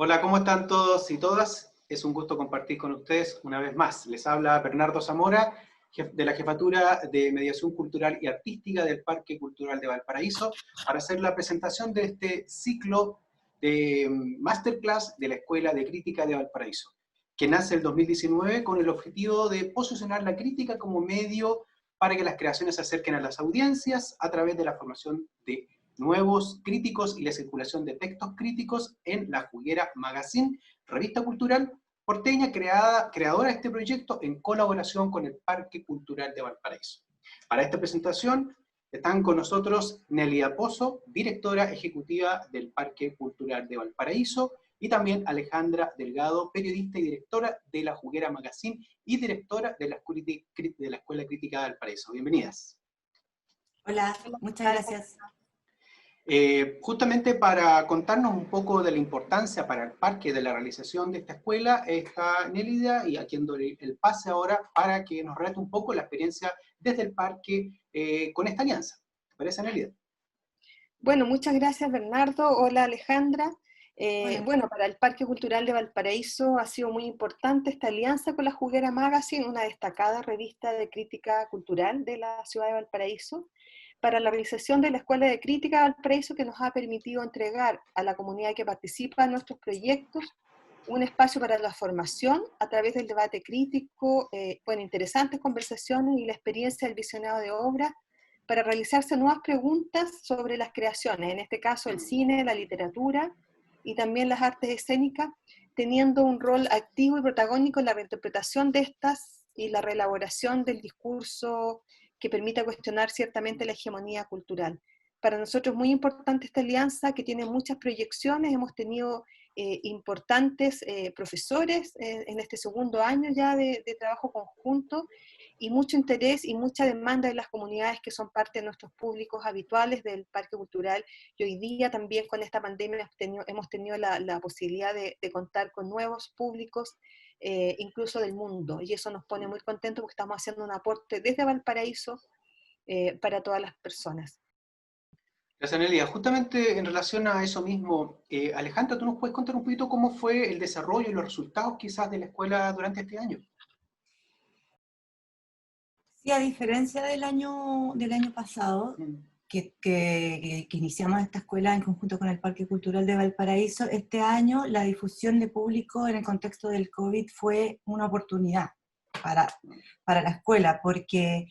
Hola, ¿cómo están todos y todas? Es un gusto compartir con ustedes una vez más. Les habla Bernardo Zamora, de la Jefatura de Mediación Cultural y Artística del Parque Cultural de Valparaíso, para hacer la presentación de este ciclo de Masterclass de la Escuela de Crítica de Valparaíso, que nace el 2019 con el objetivo de posicionar la crítica como medio para que las creaciones se acerquen a las audiencias a través de la formación de nuevos críticos y la circulación de textos críticos en La Juguera Magazine, revista cultural porteña creadora de este proyecto en colaboración con el Parque Cultural de Valparaíso. Para esta presentación están con nosotros Nelia Pozo, directora ejecutiva del Parque Cultural de Valparaíso, y también Alejandra Delgado, periodista y directora de La Juguera Magazine y directora de la Escuela Crítica de Valparaíso. Bienvenidas. Hola, muchas gracias. Justamente para contarnos un poco de la importancia para el parque de la realización de esta escuela, está Nélida, y a quien doy el pase ahora para que nos relate un poco la experiencia desde el parque con esta alianza. ¿Te parece, Nélida? Bueno, muchas gracias, Bernardo. Hola, Alejandra. Hola. Bueno, para el Parque Cultural de Valparaíso ha sido muy importante esta alianza con La Juguera Magazine, una destacada revista de crítica cultural de la ciudad de Valparaíso, para la realización de la Escuela de Crítica de Valparaíso, que nos ha permitido entregar a la comunidad que participa en nuestros proyectos un espacio para la formación a través del debate crítico, interesantes conversaciones y la experiencia del visionado de obras, para realizarse nuevas preguntas sobre las creaciones, en este caso el cine, la literatura y también las artes escénicas, teniendo un rol activo y protagónico en la reinterpretación de estas y la reelaboración del discurso que permita cuestionar ciertamente la hegemonía cultural. Para nosotros es muy importante esta alianza, que tiene muchas proyecciones. Hemos tenido importantes profesores en este segundo año ya de trabajo conjunto, y mucho interés y mucha demanda de las comunidades que son parte de nuestros públicos habituales del Parque Cultural, y hoy día también con esta pandemia hemos tenido la posibilidad de contar con nuevos públicos, incluso del mundo, y eso nos pone muy contentos porque estamos haciendo un aporte desde Valparaíso para todas las personas. Gracias, Nélida. Justamente en relación a eso mismo, Alejandra, ¿tú nos puedes contar un poquito cómo fue el desarrollo y los resultados quizás de la escuela durante este año? Sí, a diferencia del año pasado, que iniciamos esta escuela en conjunto con el Parque Cultural de Valparaíso, este año la difusión de público en el contexto del COVID fue una oportunidad para la escuela, porque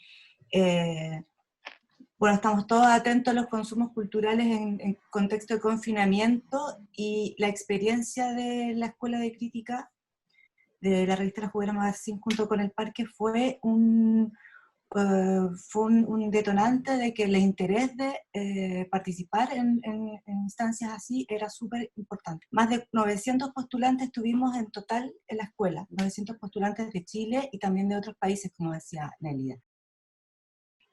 estamos todos atentos a los consumos culturales en contexto de confinamiento, y la experiencia de la Escuela de Crítica de la revista La Juguera Magazine junto con el parque fue un detonante de que el interés de participar en instancias así era súper importante. Más de 900 postulantes tuvimos en total en la escuela, 900 postulantes de Chile y también de otros países, como decía Nélida.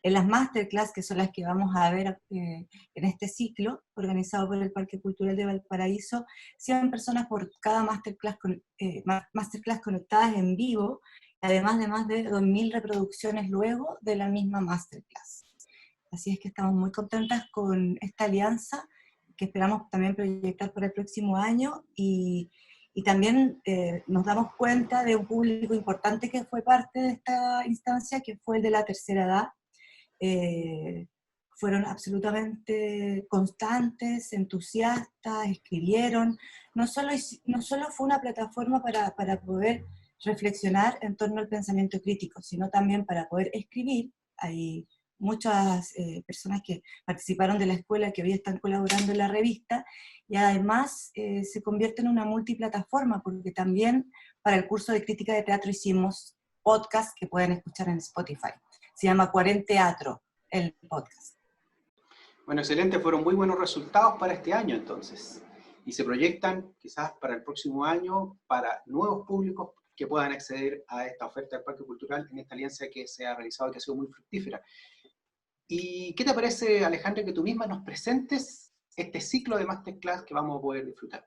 En las masterclass, que son las que vamos a ver en este ciclo, organizado por el Parque Cultural de Valparaíso, 100 personas por cada masterclass conectadas en vivo, además de más de 2.000 reproducciones luego de la misma masterclass. Así es que estamos muy contentas con esta alianza, que esperamos también proyectar para el próximo año, y también nos damos cuenta de un público importante que fue parte de esta instancia, que fue el de la tercera edad. Fueron absolutamente constantes, entusiastas, escribieron. No solo fue una plataforma para poder reflexionar en torno al pensamiento crítico, sino también para poder escribir. Hay muchas personas que participaron de la escuela que hoy están colaborando en la revista, y además se convierte en una multiplataforma, porque también para el curso de crítica de teatro hicimos podcast que pueden escuchar en Spotify. Se llama Cuarenteatro, el podcast. Bueno, excelente, fueron muy buenos resultados para este año entonces, y se proyectan quizás para el próximo año para nuevos públicos que puedan acceder a esta oferta del Parque Cultural en esta alianza que se ha realizado y que ha sido muy fructífera. ¿Y qué te parece, Alejandra, que tú misma nos presentes este ciclo de masterclass que vamos a poder disfrutar?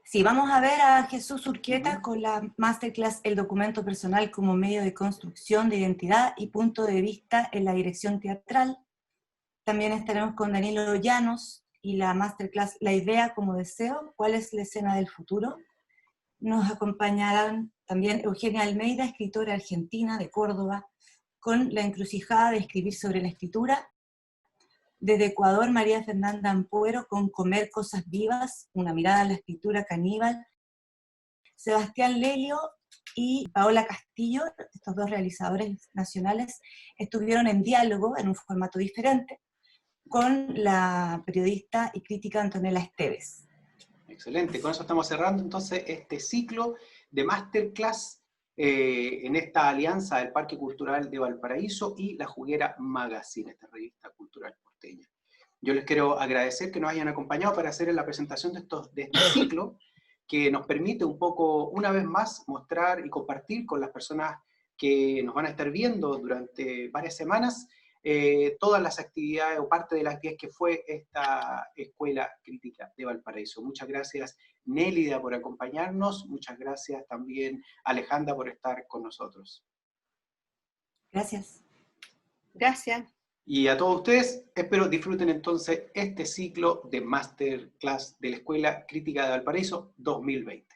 Sí, vamos a ver a Jesús Urquieta con la masterclass El documento personal como medio de construcción de identidad y punto de vista en la dirección teatral. También estaremos con Danilo Llanos y la masterclass La idea como deseo, ¿cuál es la escena del futuro? Nos acompañarán también Eugenia Almeida, escritora argentina de Córdoba, con La encrucijada de escribir sobre la escritura. Desde Ecuador, María Fernanda Ampuero, con Comer cosas vivas, una mirada a la escritura caníbal. Sebastián Lelio y Paola Castillo, estos dos realizadores nacionales, estuvieron en diálogo, en un formato diferente, con la periodista y crítica Antonella Esteves. Excelente, con eso estamos cerrando entonces este ciclo de masterclass en esta alianza del Parque Cultural de Valparaíso y La Juguera Magazine, esta revista cultural porteña. Yo les quiero agradecer que nos hayan acompañado para hacer la presentación de este ciclo, que nos permite un poco, una vez más, mostrar y compartir con las personas que nos van a estar viendo durante varias semanas todas las actividades o parte de las actividades que fue esta Escuela Crítica de Valparaíso. Muchas gracias, Nélida, por acompañarnos. Muchas gracias también, Alejandra, por estar con nosotros. Gracias. Gracias. Y a todos ustedes, espero disfruten entonces este ciclo de Masterclass de la Escuela Crítica de Valparaíso 2020.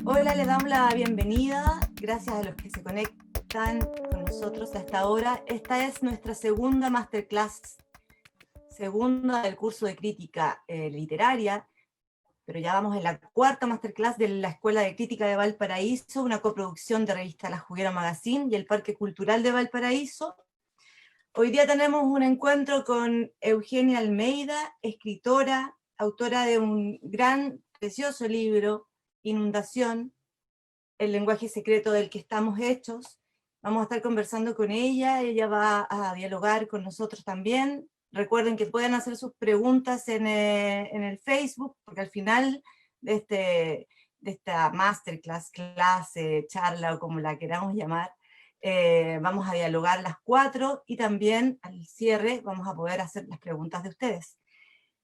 Hola, le damos la bienvenida, gracias a los que se conectan con nosotros hasta ahora. Esta es nuestra segunda masterclass, segunda del curso de crítica literaria, pero ya vamos en la cuarta masterclass de la Escuela de Crítica de Valparaíso, una coproducción de revista La Juguera Magazine y el Parque Cultural de Valparaíso. Hoy día tenemos un encuentro con Eugenia Almeida, escritora, autora de un gran, precioso libro, Inundación, el lenguaje secreto del que estamos hechos. Vamos a estar conversando con ella va a dialogar con nosotros también. Recuerden que pueden hacer sus preguntas en el Facebook, porque al final de esta masterclass, clase, charla o como la queramos llamar, vamos a dialogar las 4 y también al cierre vamos a poder hacer las preguntas de ustedes.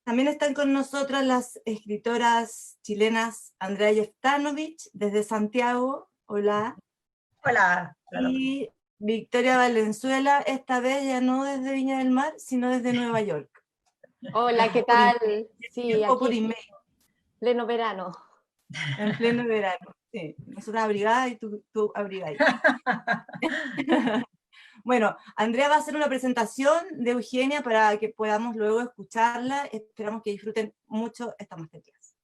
También están con nosotras las escritoras chilenas Andrea Jeftanovich, desde Santiago, hola. Hola. Y Victoria Valenzuela, esta vez ya no desde Viña del Mar, sino desde Nueva York. Hola, ¿qué tal? Sí, O por aquí, email. pleno verano. En pleno verano, sí. Nosotros abrigada y tú abrigadita. Bueno, Andrea va a hacer una presentación de Eugenia para que podamos luego escucharla. Esperamos que disfruten mucho esta masterclass.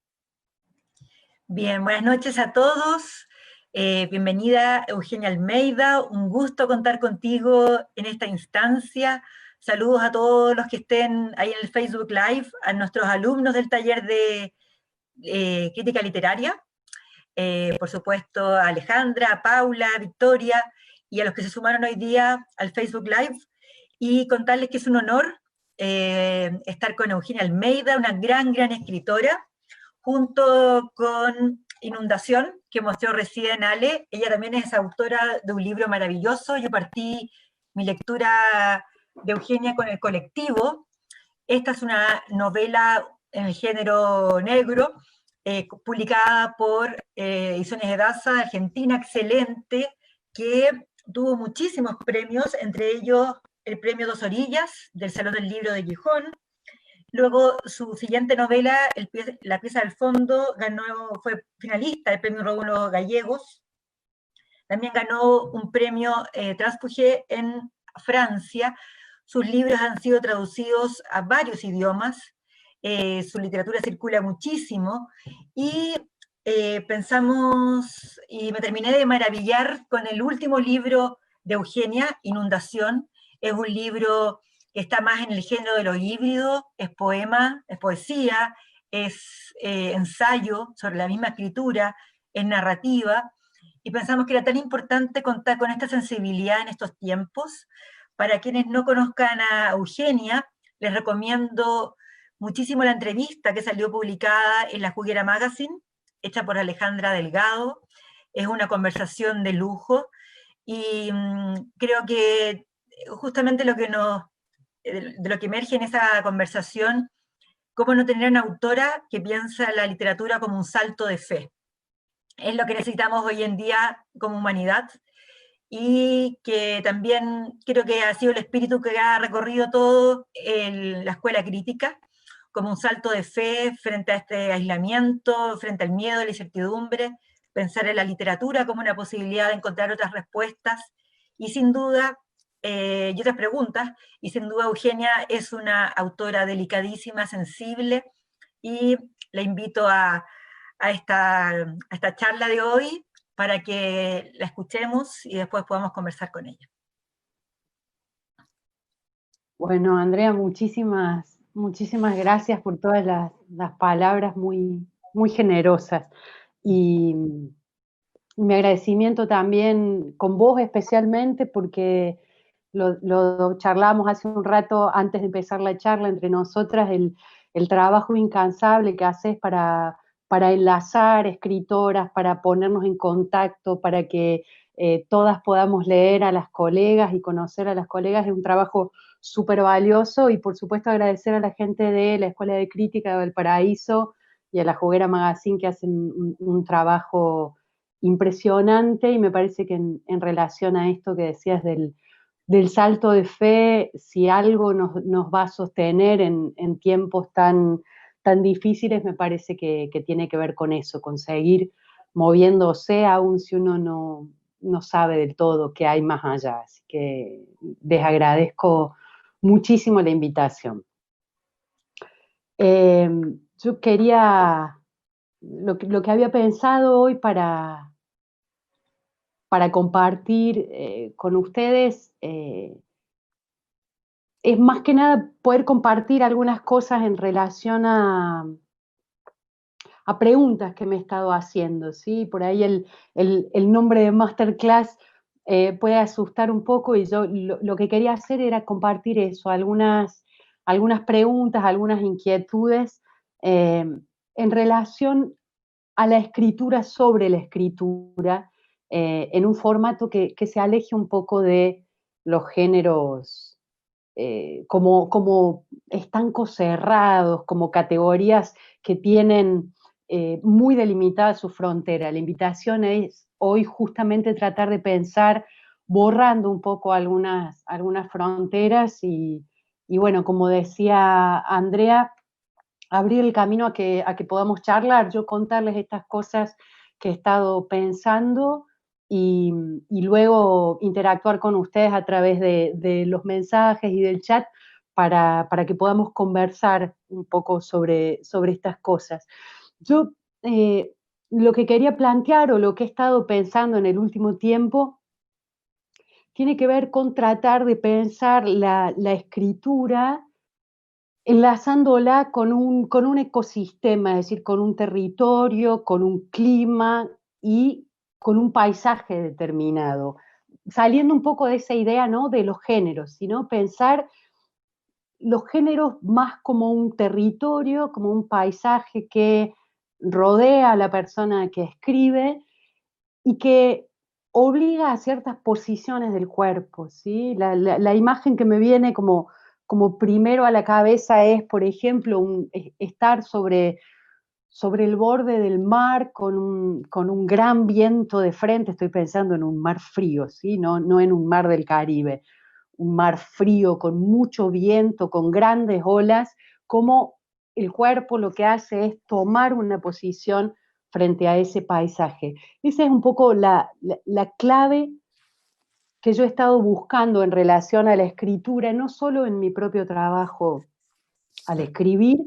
Bien, buenas noches a todos. Bienvenida Eugenia Almeida, un gusto contar contigo en esta instancia. Saludos a todos los que estén ahí en el Facebook Live, a nuestros alumnos del taller de crítica literaria, por supuesto a Alejandra, a Paula, a Victoria, y a los que se sumaron hoy día al Facebook Live, y contarles que es un honor estar con Eugenia Almeida, una gran escritora, junto con Inundación, que mostró recién Ale. Ella también es autora de un libro maravilloso. Yo partí mi lectura de Eugenia con El colectivo. Esta es una novela en el género negro, publicada por Ediciones Edasa, Argentina, excelente, que tuvo muchísimos premios, entre ellos el premio Dos Orillas del Salón del Libro de Gijón. Luego su siguiente novela, La pieza del fondo, fue finalista del premio Rómulo Gallegos. También ganó un premio Transfuge en Francia. Sus libros han sido traducidos a varios idiomas. Su literatura circula muchísimo. Y pensamos, y me terminé de maravillar con el último libro de Eugenia, Inundación. Es un libro que está más en el género de lo híbrido, es poema, es poesía, es ensayo sobre la misma escritura, es narrativa, y pensamos que era tan importante contar con esta sensibilidad en estos tiempos. Para quienes no conozcan a Eugenia, les recomiendo muchísimo la entrevista que salió publicada en La Juguera Magazine, hecha por Alejandra Delgado. Es una conversación de lujo y creo que justamente de lo que emerge en esa conversación, cómo no tener una autora que piensa la literatura como un salto de fe. Es lo que necesitamos hoy en día como humanidad, y que también creo que ha sido el espíritu que ha recorrido todo la escuela crítica, como un salto de fe frente a este aislamiento, frente al miedo, la incertidumbre, pensar en la literatura como una posibilidad de encontrar otras respuestas, y sin duda, y otras preguntas, y sin duda Eugenia es una autora delicadísima, sensible, y la invito a esta charla de hoy, para que la escuchemos y después podamos conversar con ella. Bueno, Andrea, muchísimas gracias por todas las palabras muy generosas. Y mi agradecimiento también con vos especialmente, porque lo charlamos hace un rato antes de empezar la charla entre nosotras, el trabajo incansable que haces para enlazar escritoras, para ponernos en contacto, para que todas podamos leer a las colegas y conocer a las colegas. Es un trabajo súper valioso, y por supuesto agradecer a la gente de la Escuela de Crítica de Valparaíso y a la Juguera Magazine, que hacen un trabajo impresionante. Y me parece que en relación a esto que decías del salto de fe, si algo nos va a sostener en tiempos tan difíciles, me parece que tiene que ver con eso, con seguir moviéndose, aun si uno no sabe del todo qué hay más allá. Así que les agradezco muchísimo la invitación. Yo quería, lo que había pensado hoy para compartir con ustedes, es más que nada poder compartir algunas cosas en relación a preguntas que me he estado haciendo, ¿sí? Por ahí el nombre de Masterclass puede asustar un poco, y yo lo que quería hacer era compartir eso, algunas preguntas, algunas inquietudes en relación a la escritura sobre la escritura, en un formato que se aleje un poco de los géneros como estancos cerrados, como categorías que tienen muy delimitada su frontera. La invitación es hoy justamente tratar de pensar borrando un poco algunas fronteras y bueno, como decía Andrea, abrir el camino a que podamos charlar, yo contarles estas cosas que he estado pensando y luego interactuar con ustedes a través de los mensajes y del chat para que podamos conversar un poco sobre estas cosas. Yo lo que quería plantear, o lo que he estado pensando en el último tiempo, tiene que ver con tratar de pensar la escritura enlazándola con un ecosistema, es decir, con un territorio, con un clima y con un paisaje determinado. Saliendo un poco de esa idea, ¿no?, de los géneros, sino pensar los géneros más como un territorio, como un paisaje que rodea a la persona que escribe y que obliga a ciertas posiciones del cuerpo, ¿sí? La imagen que me viene como primero a la cabeza es, por ejemplo, estar sobre el borde del mar con un gran viento de frente. Estoy pensando en un mar frío, ¿sí? No en un mar del Caribe, un mar frío con mucho viento, con grandes olas, como el cuerpo lo que hace es tomar una posición frente a ese paisaje. Esa es un poco la clave que yo he estado buscando en relación a la escritura, no solo en mi propio trabajo al escribir,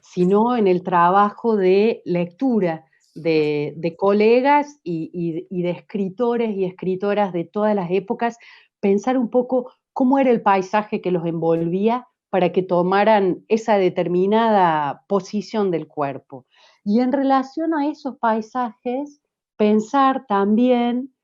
sino en el trabajo de lectura de colegas y de escritores y escritoras de todas las épocas, pensar un poco cómo era el paisaje que los envolvía para que tomaran esa determinada posición del cuerpo. Y en relación a esos paisajes, pensar también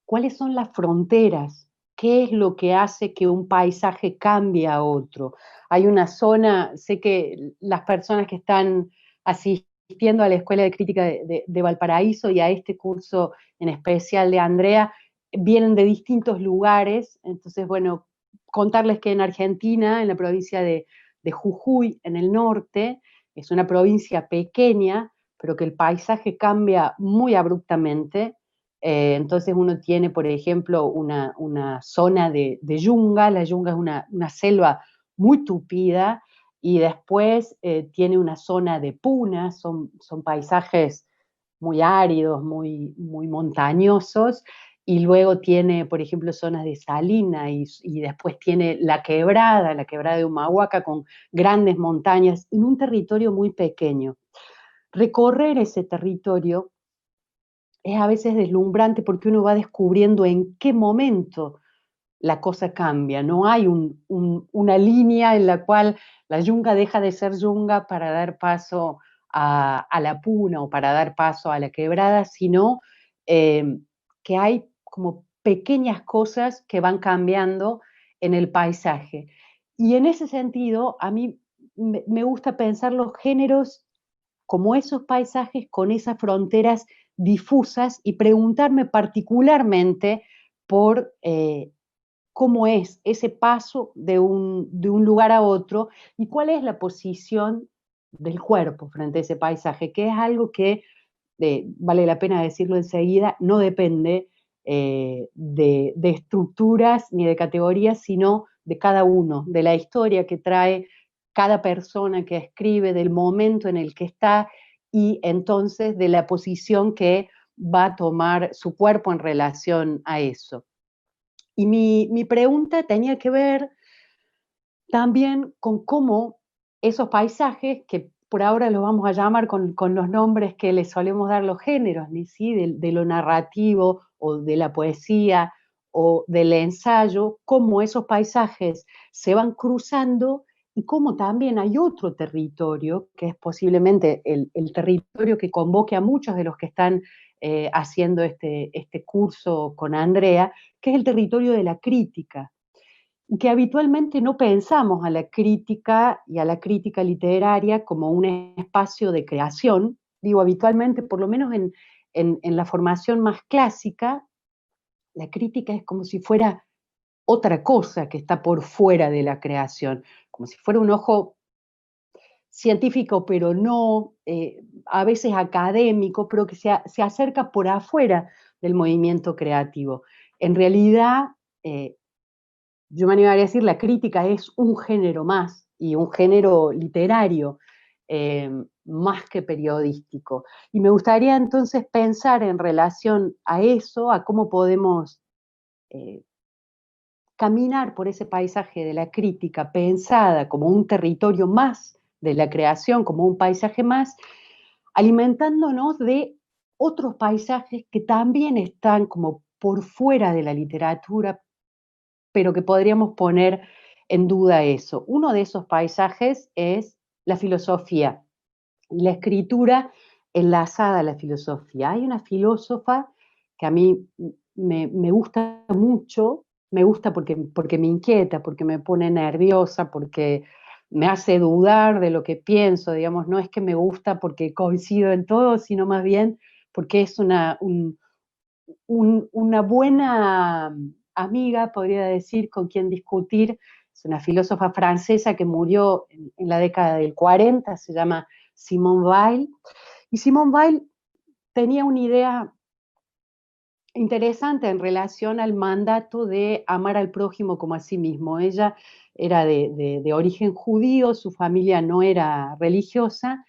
cuáles son las fronteras, qué es lo que hace que un paisaje cambie a otro. Hay una zona, sé que las personas que están asistiendo asistiendo a la Escuela de Crítica de Valparaíso y a este curso en especial de Andrea, vienen de distintos lugares. Entonces, bueno, contarles que en Argentina, en la provincia de Jujuy, en el norte, es una provincia pequeña, pero que el paisaje cambia muy abruptamente. Entonces uno tiene, por ejemplo, una zona de yunga. La yunga es una selva muy tupida, y después tiene una zona de puna. Son paisajes muy áridos, muy montañosos, y luego tiene, por ejemplo, zonas de salina, y después tiene la quebrada de Humahuaca, con grandes montañas, en un territorio muy pequeño. Recorrer ese territorio es a veces deslumbrante, porque uno va descubriendo en qué momento la cosa cambia. No hay una línea en la cual la yunga deja de ser yunga para dar paso a la puna o para dar paso a la quebrada, sino que hay como pequeñas cosas que van cambiando en el paisaje. Y en ese sentido, a mí me gusta pensar los géneros como esos paisajes con esas fronteras difusas, y preguntarme particularmente por cómo es ese paso de un lugar a otro, y cuál es la posición del cuerpo frente a ese paisaje, que es algo que, vale la pena decirlo enseguida, no depende de estructuras ni de categorías, sino de cada uno, de la historia que trae cada persona que escribe, del momento en el que está, y entonces de la posición que va a tomar su cuerpo en relación a eso. Y mi pregunta tenía que ver también con cómo esos paisajes, que por ahora los vamos a llamar con los nombres que les solemos dar los géneros, ¿sí? De lo narrativo, o de la poesía, o del ensayo, cómo esos paisajes se van cruzando, y cómo también hay otro territorio, que es posiblemente el territorio que convoque a muchos de los que están haciendo este curso con Andrea, que es el territorio de la crítica, que habitualmente no pensamos a la crítica y a la crítica literaria como un espacio de creación. Digo, habitualmente, por lo menos en la formación más clásica, la crítica es como si fuera otra cosa que está por fuera de la creación, como si fuera un ojo científico, pero no, a veces académico, pero que se acerca por afuera del movimiento creativo. En realidad, yo me animaría a decir, la crítica es un género más, y un género literario, más que periodístico. Y me gustaría entonces pensar en relación a eso, a cómo podemos caminar por ese paisaje de la crítica pensada como un territorio más de la creación, como un paisaje más, alimentándonos de otros paisajes que también están como por fuera de la literatura, pero que podríamos poner en duda eso. Uno de esos paisajes es la filosofía y la escritura enlazada a la filosofía. Hay una filósofa que a mí me gusta mucho, me gusta porque me inquieta, porque me pone nerviosa, porque me hace dudar de lo que pienso, digamos. No es que me gusta porque coincido en todo, sino más bien porque es una buena amiga, podría decir, con quien discutir. Es una filósofa francesa que murió en la década del 40, se llama Simone Weil. Y Simone Weil tenía una idea interesante en relación al mandato de amar al prójimo como a sí mismo. Ella era de origen judío, su familia no era religiosa,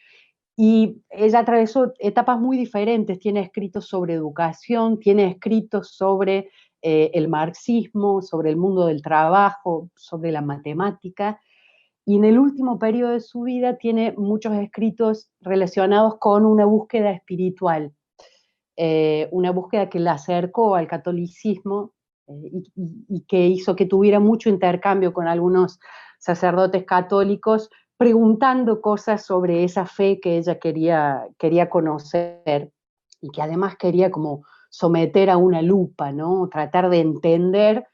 y ella atravesó etapas muy diferentes. Tiene escritos sobre educación, tiene escritos sobre el marxismo, sobre el mundo del trabajo, sobre la matemática, y en el último periodo de su vida tiene muchos escritos relacionados con una búsqueda espiritual, una búsqueda que la acercó al catolicismo, y que hizo que tuviera mucho intercambio con algunos sacerdotes católicos, preguntando cosas sobre esa fe que ella quería conocer, y que además quería como someter a una lupa, ¿no? Tratar de entender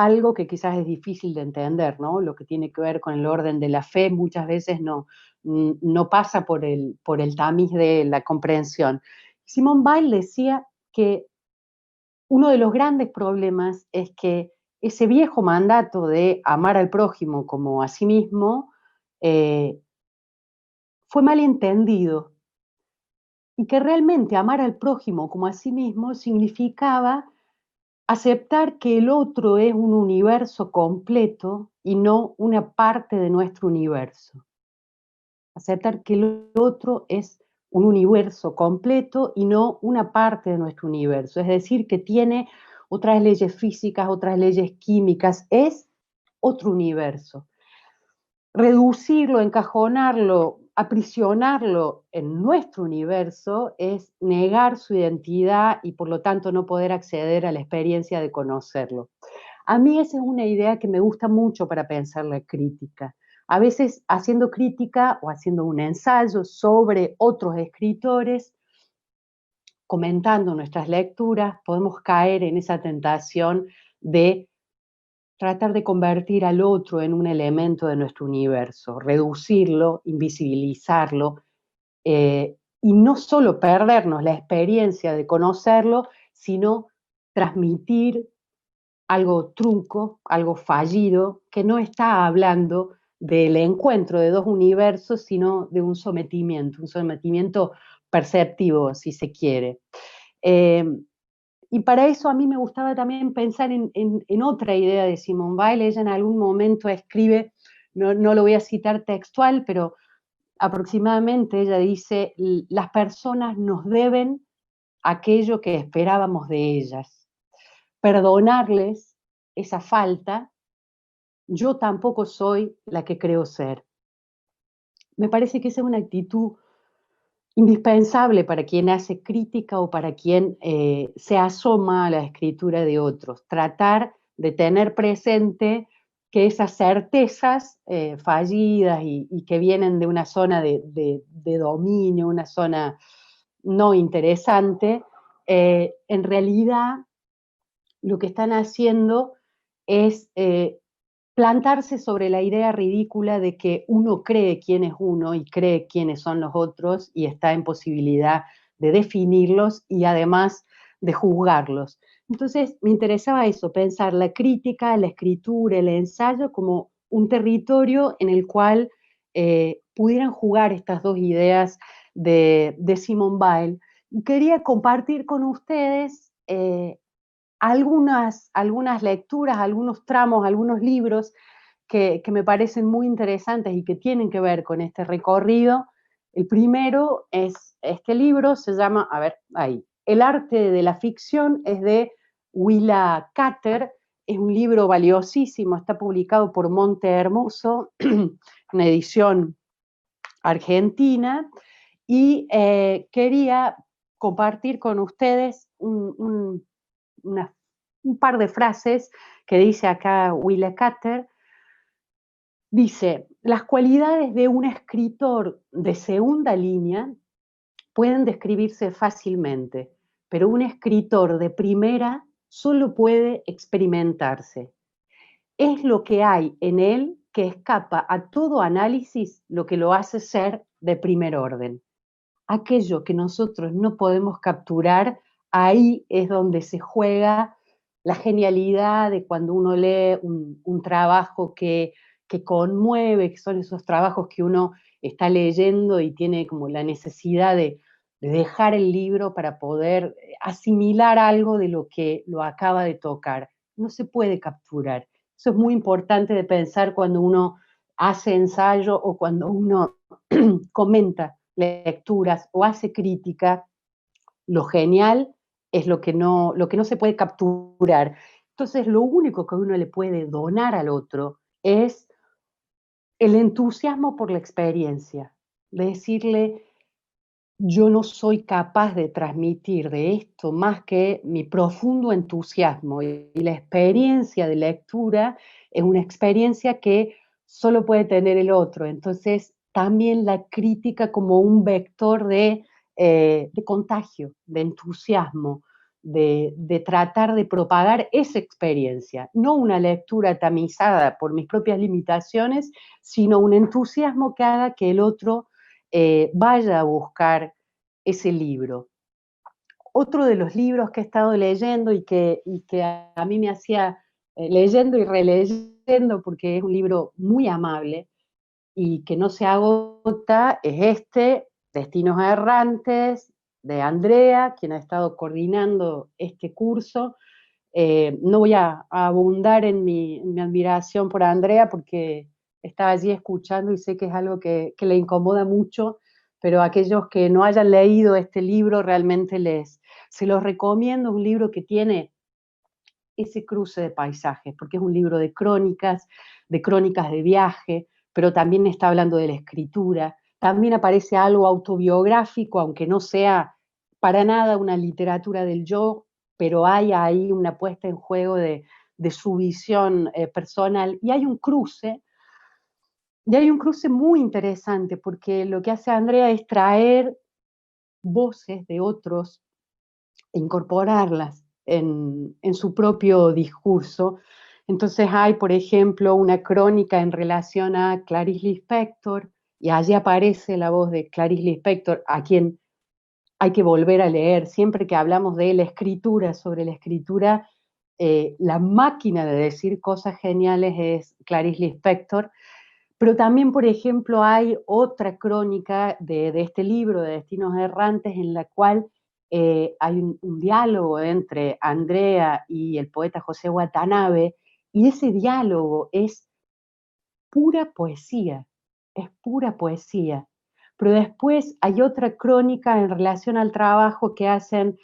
algo que quizás es difícil de entender, ¿no? Lo que tiene que ver con el orden de la fe muchas veces no pasa por el tamiz de la comprensión. Simone Weil decía que uno de los grandes problemas es que ese viejo mandato de amar al prójimo como a sí mismo fue mal entendido, y que realmente amar al prójimo como a sí mismo significaba aceptar que el otro es un universo completo y no una parte de nuestro universo. Aceptar que el otro es un universo completo y no una parte de nuestro universo. Es decir, que tiene otras leyes físicas, otras leyes químicas, es otro universo. Reducirlo, encajonarlo, aprisionarlo en nuestro universo es negar su identidad y por lo tanto no poder acceder a la experiencia de conocerlo. A mí esa es una idea que me gusta mucho para pensar la crítica. A veces haciendo crítica o haciendo un ensayo sobre otros escritores, comentando nuestras lecturas, podemos caer en esa tentación de tratar de convertir al otro en un elemento de nuestro universo, reducirlo, invisibilizarlo, y no solo perdernos la experiencia de conocerlo, sino transmitir algo trunco, algo fallido, que no está hablando del encuentro de dos universos, sino de un sometimiento perceptivo, si se quiere. Y para eso a mí me gustaba también pensar en otra idea de Simone Weil. Ella en algún momento escribe, no lo voy a citar textual, pero aproximadamente ella dice: las personas nos deben aquello que esperábamos de ellas. Perdonarles esa falta, yo tampoco soy la que creo ser. Me parece que esa es una actitud indispensable para quien hace crítica o para quien se asoma a la escritura de otros. Tratar de tener presente que esas certezas fallidas y que vienen de una zona de dominio, una zona no interesante, en realidad lo que están haciendo es plantarse sobre la idea ridícula de que uno cree quién es uno y cree quiénes son los otros y está en posibilidad de definirlos y además de juzgarlos. Entonces me interesaba eso, pensar la crítica, la escritura, el ensayo como un territorio en el cual pudieran jugar estas dos ideas de Simone Weil. Y quería compartir con ustedes algunas lecturas, algunos tramos, algunos libros que me parecen muy interesantes y que tienen que ver con este recorrido. El primero es este libro, se llama, a ver, ahí, El arte de la ficción, es de Willa Cather, es un libro valiosísimo, está publicado por Monte Hermoso, una edición argentina, y quería compartir con ustedes un par de frases que dice acá Willa Cather. Dice: las cualidades de un escritor de segunda línea pueden describirse fácilmente, pero un escritor de primera solo puede experimentarse. Es lo que hay en él que escapa a todo análisis lo que lo hace ser de primer orden. Aquello que nosotros no podemos capturar, ahí es donde se juega la genialidad de cuando uno lee un trabajo que conmueve, que son esos trabajos que uno está leyendo y tiene como la necesidad de dejar el libro para poder asimilar algo de lo que lo acaba de tocar. No se puede capturar. Eso es muy importante de pensar cuando uno hace ensayo o cuando uno comenta lecturas o hace crítica. Lo genial es lo que no se puede capturar. Entonces, lo único que uno le puede donar al otro es el entusiasmo por la experiencia, de decirle: yo no soy capaz de transmitir de esto más que mi profundo entusiasmo, y la experiencia de lectura es una experiencia que solo puede tener el otro. Entonces, también la crítica como un vector de contagio, de entusiasmo, de tratar de propagar esa experiencia, no una lectura tamizada por mis propias limitaciones, sino un entusiasmo que haga que el otro vaya a buscar ese libro. Otro de los libros que he estado leyendo y que a mí me hacía leyendo y releyendo, porque es un libro muy amable y que no se agota, es este, Destinos Errantes, de Andrea, quien ha estado coordinando este curso. No voy a abundar en mi admiración por Andrea, porque está allí escuchando y sé que es algo que le incomoda mucho, pero aquellos que no hayan leído este libro, realmente se los recomiendo. Es un libro que tiene ese cruce de paisajes, porque es un libro de crónicas de viaje, pero también está hablando de la escritura, también aparece algo autobiográfico, aunque no sea para nada una literatura del yo, pero hay ahí una puesta en juego de su visión personal, y hay un cruce muy interesante, porque lo que hace Andrea es traer voces de otros e incorporarlas en su propio discurso. Entonces hay, por ejemplo, una crónica en relación a Clarice Lispector, y allí aparece la voz de Clarice Lispector, a quien hay que volver a leer. Siempre que hablamos de la escritura, sobre la escritura, la máquina de decir cosas geniales es Clarice Lispector. Pero también, por ejemplo, hay otra crónica de este libro, de Destinos Errantes, en la cual hay un diálogo entre Andrea y el poeta José Watanabe, y ese diálogo es pura poesía, es pura poesía. Pero después hay otra crónica en relación al trabajo que hacen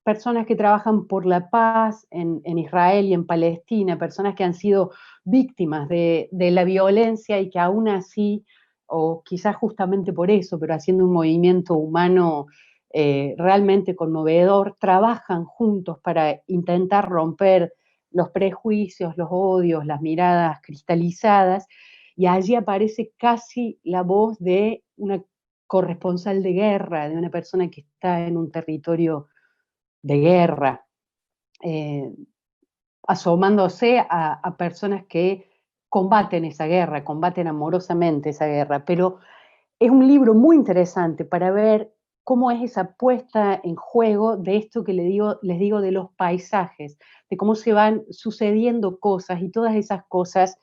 personas que trabajan por la paz en Israel y en Palestina, personas que han sido víctimas de la violencia y que aún así, o quizás justamente por eso, pero haciendo un movimiento humano realmente conmovedor, trabajan juntos para intentar romper los prejuicios, los odios, las miradas cristalizadas, y allí aparece casi la voz de una corresponsal de guerra, de una persona que está en un territorio de guerra, asomándose a personas que combaten esa guerra, combaten amorosamente esa guerra. Pero es un libro muy interesante para ver cómo es esa puesta en juego de esto que les digo de los paisajes, de cómo se van sucediendo cosas, y todas esas cosas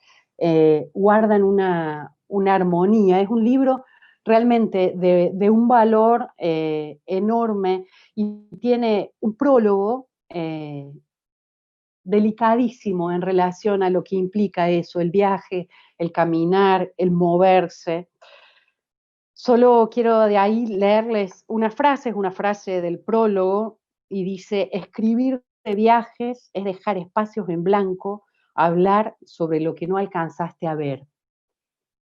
guardan una armonía. Es un libro realmente de un valor enorme, y tiene un prólogo delicadísimo en relación a lo que implica eso, el viaje, el caminar, el moverse. Solo quiero de ahí leerles una frase, es una frase del prólogo, y dice: escribir de viajes es dejar espacios en blanco, hablar sobre lo que no alcanzaste a ver.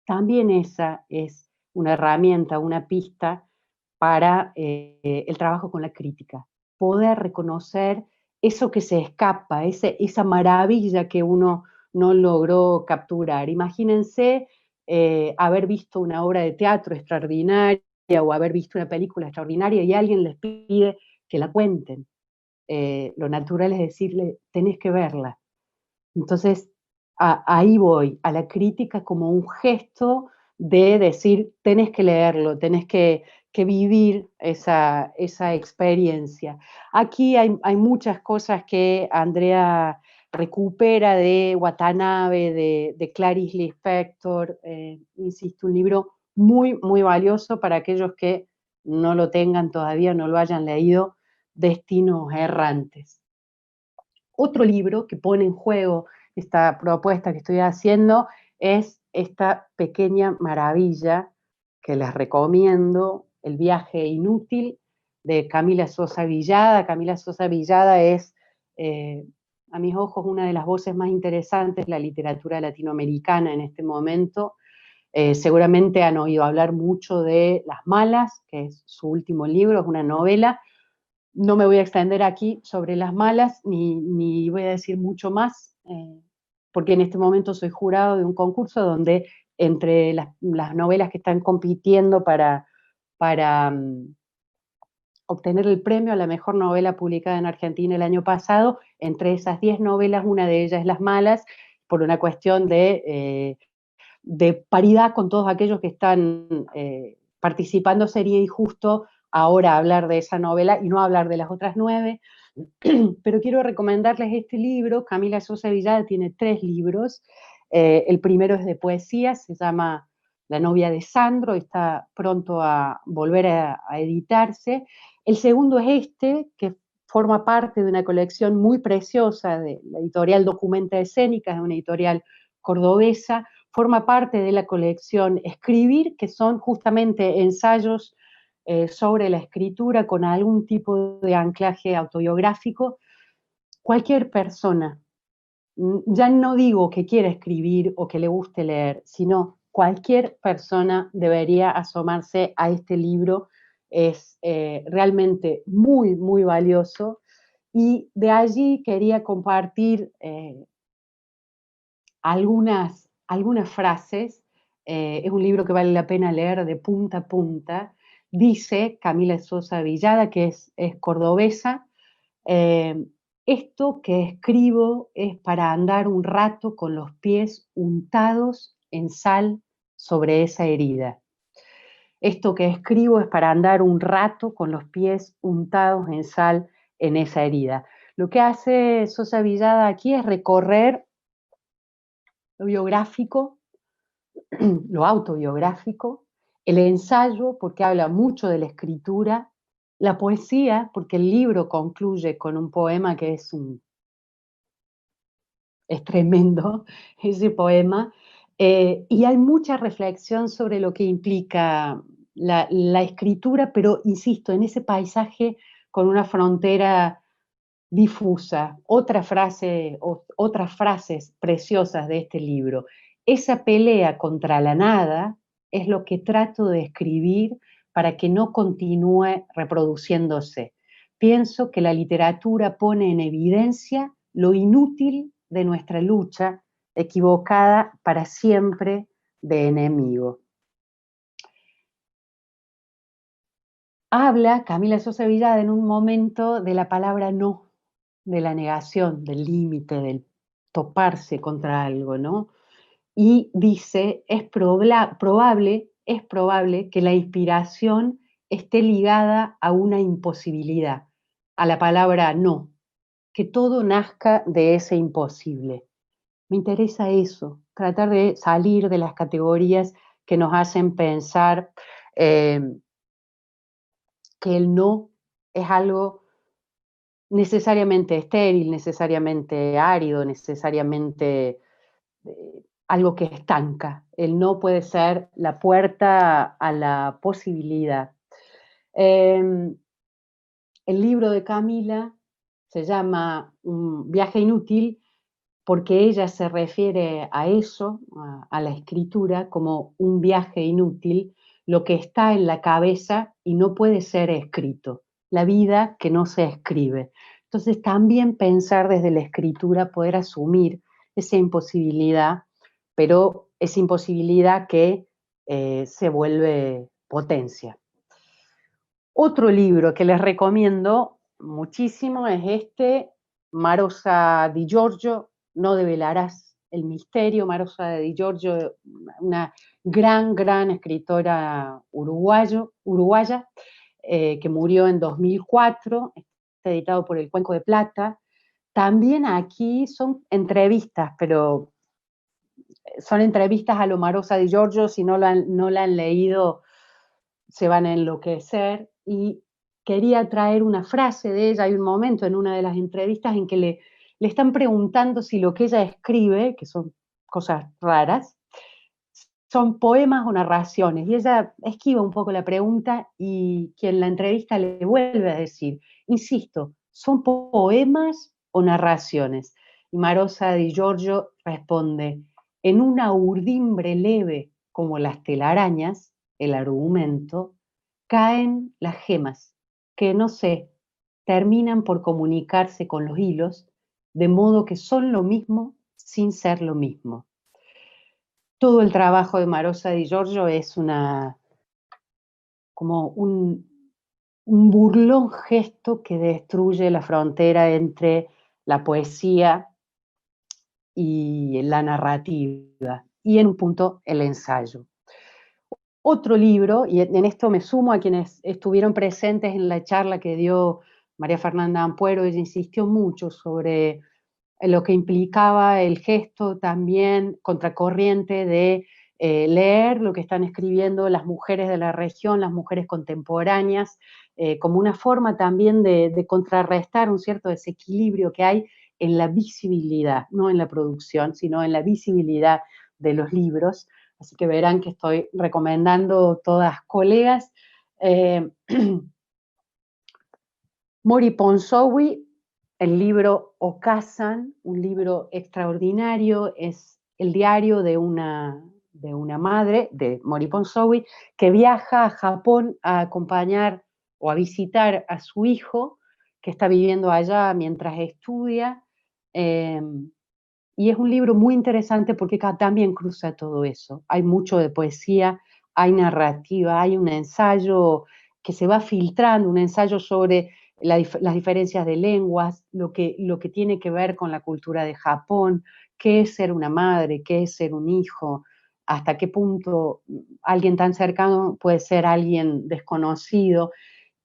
También esa es una herramienta, una pista para el trabajo con la crítica. Poder reconocer eso que se escapa, esa maravilla que uno no logró capturar. Imagínense haber visto una obra de teatro extraordinaria o haber visto una película extraordinaria y alguien les pide que la cuenten. Lo natural es decirle: tenés que verla. Entonces, ahí voy, a la crítica como un gesto de decir: tenés que leerlo, tenés que vivir esa experiencia. Aquí hay muchas cosas que Andrea recupera de Watanabe, de Clarice Lispector. Insisto, un libro muy, muy valioso para aquellos que no lo tengan todavía, no lo hayan leído, Destinos Errantes. Otro libro que pone en juego esta propuesta que estoy haciendo es esta pequeña maravilla que les recomiendo, El viaje inútil, de Camila Sosa Villada. Camila Sosa Villada es, a mis ojos, una de las voces más interesantes de la literatura latinoamericana en este momento. Seguramente han oído hablar mucho de Las Malas, que es su último libro, es una novela. No me voy a extender aquí sobre Las Malas, ni voy a decir mucho más, porque en este momento soy jurado de un concurso donde entre las novelas que están compitiendo para obtener el premio a la mejor novela publicada en Argentina el año pasado. Entre esas 10 novelas, una de ellas es Las Malas, por una cuestión de paridad con todos aquellos que están participando. Sería injusto ahora hablar de esa novela y no hablar de las otras 9, pero quiero recomendarles este libro. Camila Sosa Villada tiene 3 libros. El primero es de poesía, se llama La novia de Sandro, está pronto a volver a editarse. El segundo es este, que forma parte de una colección muy preciosa de la editorial Documenta Escénicas, una editorial cordobesa. Forma parte de la colección Escribir, que son justamente ensayos sobre la escritura con algún tipo de anclaje autobiográfico. Cualquier persona, ya no digo que quiera escribir o que le guste leer, sino cualquier persona debería asomarse a este libro. Es realmente muy, muy valioso, y de allí quería compartir algunas frases. Es un libro que vale la pena leer de punta a punta. Dice Camila Sosa Villada, que es cordobesa: esto que escribo es para andar un rato con los pies untados en sal sobre esa herida. Esto que escribo es para andar un rato con los pies untados en sal en esa herida. Lo que hace Sosa Villada aquí es recorrer lo biográfico, lo autobiográfico, el ensayo, porque habla mucho de la escritura, la poesía, porque el libro concluye con un poema que es tremendo, ese poema, y hay mucha reflexión sobre lo que implica la escritura, pero insisto, en ese paisaje con una frontera difusa. Otras frases preciosas de este libro: esa pelea contra la nada es lo que trato de escribir para que no continúe reproduciéndose. Pienso que la literatura pone en evidencia lo inútil de nuestra lucha, equivocada para siempre de enemigo. Habla Camila Sosa Villada en un momento de la palabra no, de la negación, del límite, del toparse contra algo, ¿no? Y dice: es probable que la inspiración esté ligada a una imposibilidad, a la palabra no, que todo nazca de ese imposible. Me interesa eso, tratar de salir de las categorías que nos hacen pensar que el no es algo necesariamente estéril, necesariamente árido, necesariamente algo que estanca. El no puede ser la puerta a la posibilidad. El libro de Camila se llama Un viaje inútil, porque ella se refiere a eso, a la escritura, como un viaje inútil, lo que está en la cabeza y no puede ser escrito, la vida que no se escribe. Entonces también pensar desde la escritura, poder asumir esa imposibilidad, pero esa imposibilidad que se vuelve potencia. Otro libro que les recomiendo muchísimo es este, Marosa Di Giorgio, No develarás el misterio. Marosa Di Giorgio, una gran escritora uruguaya, que murió en 2004, está editado por El Cuenco de Plata. También aquí son entrevistas, pero son entrevistas a lo Marosa Di Giorgio. Si no la han leído, se van a enloquecer. Y quería traer una frase de ella. Hay un momento en una de las entrevistas en que le están preguntando si lo que ella escribe, que son cosas raras, son poemas o narraciones, y ella esquiva un poco la pregunta, y quien la entrevista le vuelve a decir: insisto, ¿son poemas o narraciones? Y Marosa Di Giorgio responde: en una urdimbre leve como las telarañas, el argumento, caen las gemas, que no sé, terminan por comunicarse con los hilos, de modo que son lo mismo sin ser lo mismo. Todo el trabajo de Marosa Di Giorgio es como un un burlón gesto que destruye la frontera entre la poesía y la narrativa, y en un punto el ensayo. Otro libro, y en esto me sumo a quienes estuvieron presentes en la charla que dio María Fernanda Ampuero. Ella insistió mucho sobre lo que implicaba el gesto también contracorriente de leer lo que están escribiendo las mujeres de la región, las mujeres contemporáneas, como una forma también de contrarrestar un cierto desequilibrio que hay en la visibilidad, no en la producción, sino en la visibilidad de los libros. Así que verán que estoy recomendando todas colegas. Mori Ponsonby, el libro Okazan, un libro extraordinario, es el diario de una madre, de Mori Ponsonby, que viaja a Japón a acompañar o a visitar a su hijo, que está viviendo allá mientras estudia, y es un libro muy interesante porque acá también cruza todo eso. Hay mucho de poesía, hay narrativa, hay un ensayo que se va filtrando, un ensayo sobre las diferencias de lenguas, lo que tiene que ver con la cultura de Japón, qué es ser una madre, qué es ser un hijo, hasta qué punto alguien tan cercano puede ser alguien desconocido.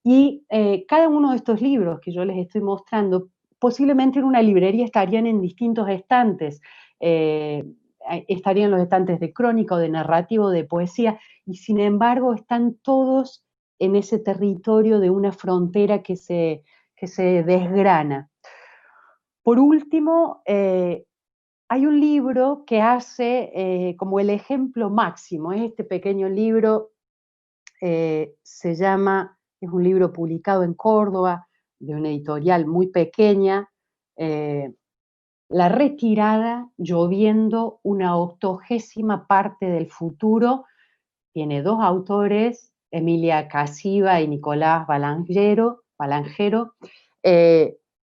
Y cada uno de estos libros que yo les estoy mostrando, posiblemente en una librería estarían en distintos estantes. Estarían los estantes de crónica, de narrativo, de poesía, y sin embargo están todos en ese territorio de una frontera que se desgrana. Por último, hay un libro que hace como el ejemplo máximo, es este pequeño libro, se llama, es un libro publicado en Córdoba, de una editorial muy pequeña, La retirada, lloviendo una 80ª parte del futuro. Tiene dos autores, Emilia Casiva y Nicolás Balangero.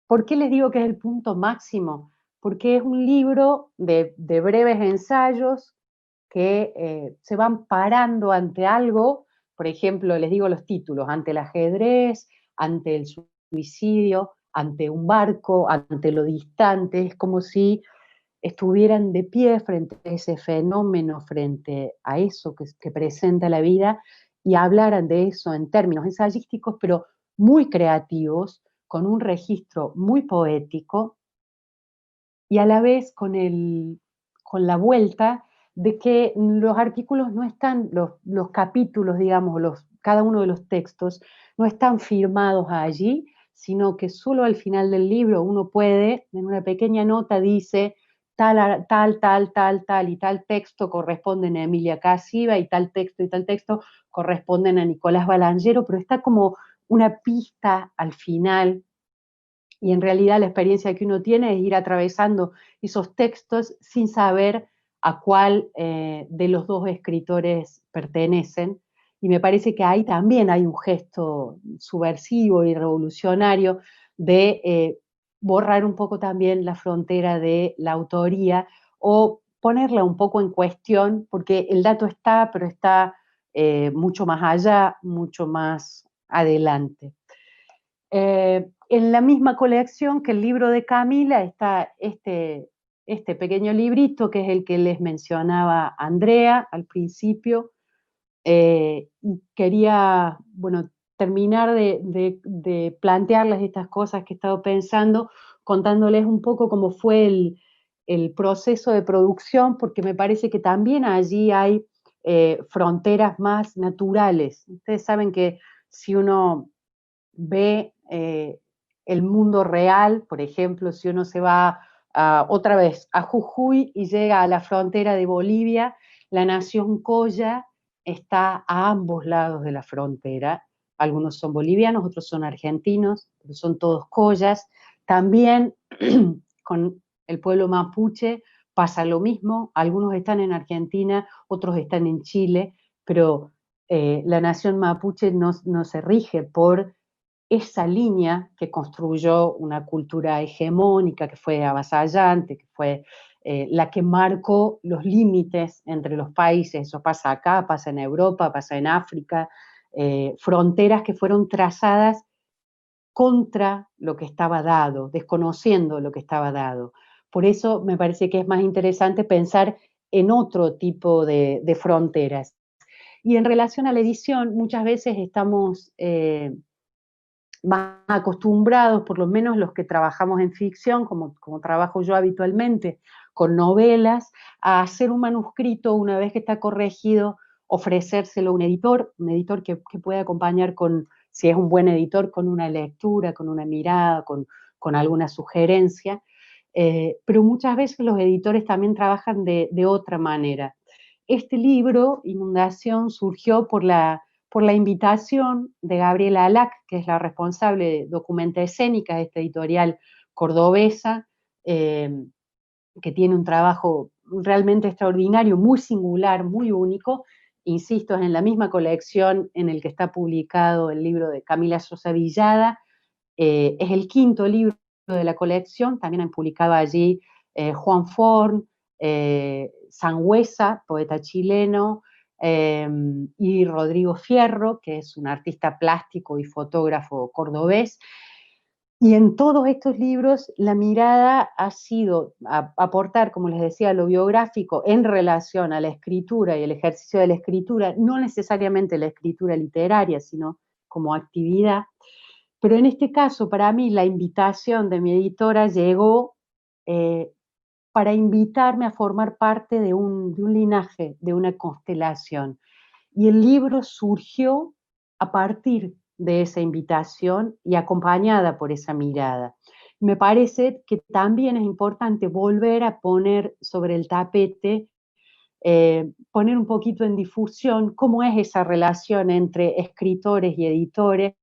¿Por qué les digo que es el punto máximo? Porque es un libro de breves ensayos que se van parando ante algo. Por ejemplo, les digo los títulos: ante el ajedrez, ante el suicidio, ante un barco, ante lo distante. Es como si estuvieran de pie frente a ese fenómeno, frente a eso que presenta la vida, y hablaran de eso en términos ensayísticos, pero muy creativos, con un registro muy poético, y a la vez con la vuelta de que los artículos no están, los capítulos, digamos, cada uno de los textos, no están firmados allí, sino que solo al final del libro uno puede, en una pequeña nota dice, tal, y tal texto corresponden a Emilia Casiva, y tal texto corresponden a Nicolás Balangero, pero está como una pista al final. Y en realidad la experiencia que uno tiene es ir atravesando esos textos sin saber a cuál de los dos escritores pertenecen. Y me parece que ahí también hay un gesto subversivo y revolucionario de borrar un poco también la frontera de la autoría, o ponerla un poco en cuestión, porque el dato está, pero está mucho más allá, mucho más adelante. En la misma colección que el libro de Camila está este pequeño librito, que es el que les mencionaba Andrea al principio, y quería, bueno, terminar de plantearles estas cosas que he estado pensando, contándoles un poco cómo fue el proceso de producción, porque me parece que también allí hay fronteras más naturales. Ustedes saben que si uno ve el mundo real, por ejemplo, si uno se va otra vez a Jujuy y llega a la frontera de Bolivia, la nación Colla está a ambos lados de la frontera. Algunos son bolivianos, otros son argentinos, pero son todos collas. También con el pueblo mapuche pasa lo mismo. Algunos están en Argentina, otros están en Chile, pero la nación mapuche no se rige por esa línea que construyó una cultura hegemónica, que fue avasallante, que fue la que marcó los límites entre los países. Eso pasa acá, pasa en Europa, pasa en África, fronteras que fueron trazadas contra lo que estaba dado, desconociendo lo que estaba dado. Por eso me parece que es más interesante pensar en otro tipo de fronteras. Y en relación a la edición, muchas veces estamos más acostumbrados, por lo menos los que trabajamos en ficción, como trabajo yo habitualmente, con novelas, a hacer un manuscrito una vez que está corregido, ofrecérselo a un editor que pueda acompañar con, si es un buen editor, con una lectura, con una mirada, con alguna sugerencia. Pero muchas veces los editores también trabajan de otra manera. Este libro, Inundación, surgió por la invitación de Gabriela Alac, que es la responsable de Documenta Escénica, de esta editorial cordobesa, que tiene un trabajo realmente extraordinario, muy singular, muy único. Insisto, es en la misma colección en el que está publicado el libro de Camila Sosa Villada. Es el quinto libro de la colección, también han publicado allí Juan Forn, Sangüesa, poeta chileno, y Rodrigo Fierro, que es un artista plástico y fotógrafo cordobés. Y en todos estos libros la mirada ha sido aportar, como les decía, lo biográfico en relación a la escritura y el ejercicio de la escritura, no necesariamente la escritura literaria, sino como actividad. Pero en este caso, para mí, la invitación de mi editora llegó para invitarme a formar parte de un linaje, de una constelación. Y el libro surgió a partir de esa invitación y acompañada por esa mirada. Me parece que también es importante volver a poner sobre el tapete, poner un poquito en difusión cómo es esa relación entre escritores y editores,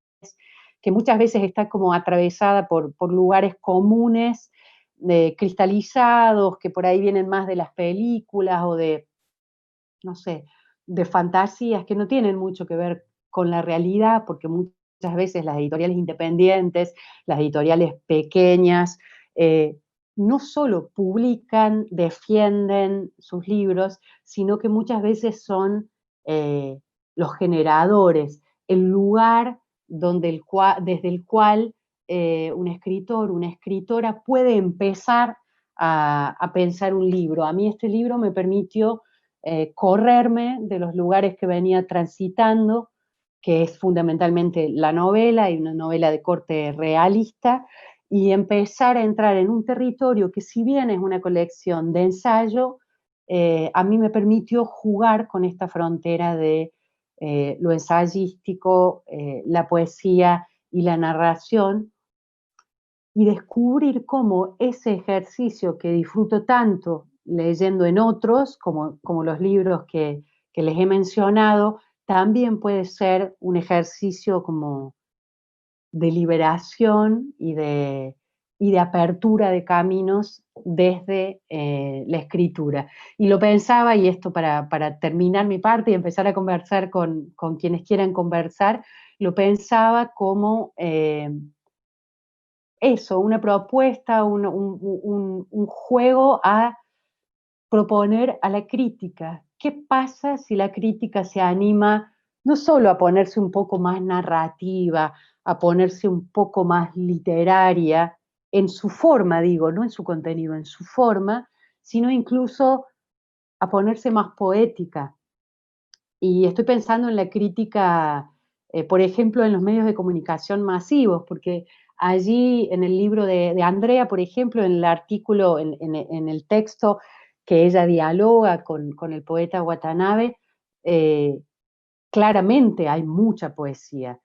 que muchas veces está como atravesada por lugares comunes, cristalizados, que por ahí vienen más de las películas o de, no sé, de fantasías que no tienen mucho que ver con la realidad, porque muchas veces las editoriales independientes, las editoriales pequeñas, no solo publican, defienden sus libros, sino que muchas veces son los generadores, el lugar desde el cual un escritor, una escritora puede empezar a pensar un libro. A mí este libro me permitió correrme de los lugares que venía transitando, que es fundamentalmente la novela, y una novela de corte realista, y empezar a entrar en un territorio que, si bien es una colección de ensayo, a mí me permitió jugar con esta frontera de lo ensayístico, la poesía y la narración, y descubrir cómo ese ejercicio que disfruto tanto leyendo en otros, como los libros que les he mencionado, también puede ser un ejercicio como de liberación y de apertura de caminos desde la escritura. Y lo pensaba, y esto para terminar mi parte y empezar a conversar con quienes quieran conversar, lo pensaba como eso, una propuesta, un juego a proponer a la crítica. ¿Qué pasa si la crítica se anima no solo a ponerse un poco más narrativa, a ponerse un poco más literaria, en su forma, digo, no en su contenido, en su forma, sino incluso a ponerse más poética? Y estoy pensando en la crítica, por ejemplo, en los medios de comunicación masivos, porque allí en el libro de Andrea, por ejemplo, en el artículo, en el texto que ella dialoga con el poeta Watanabe, claramente hay mucha poesía.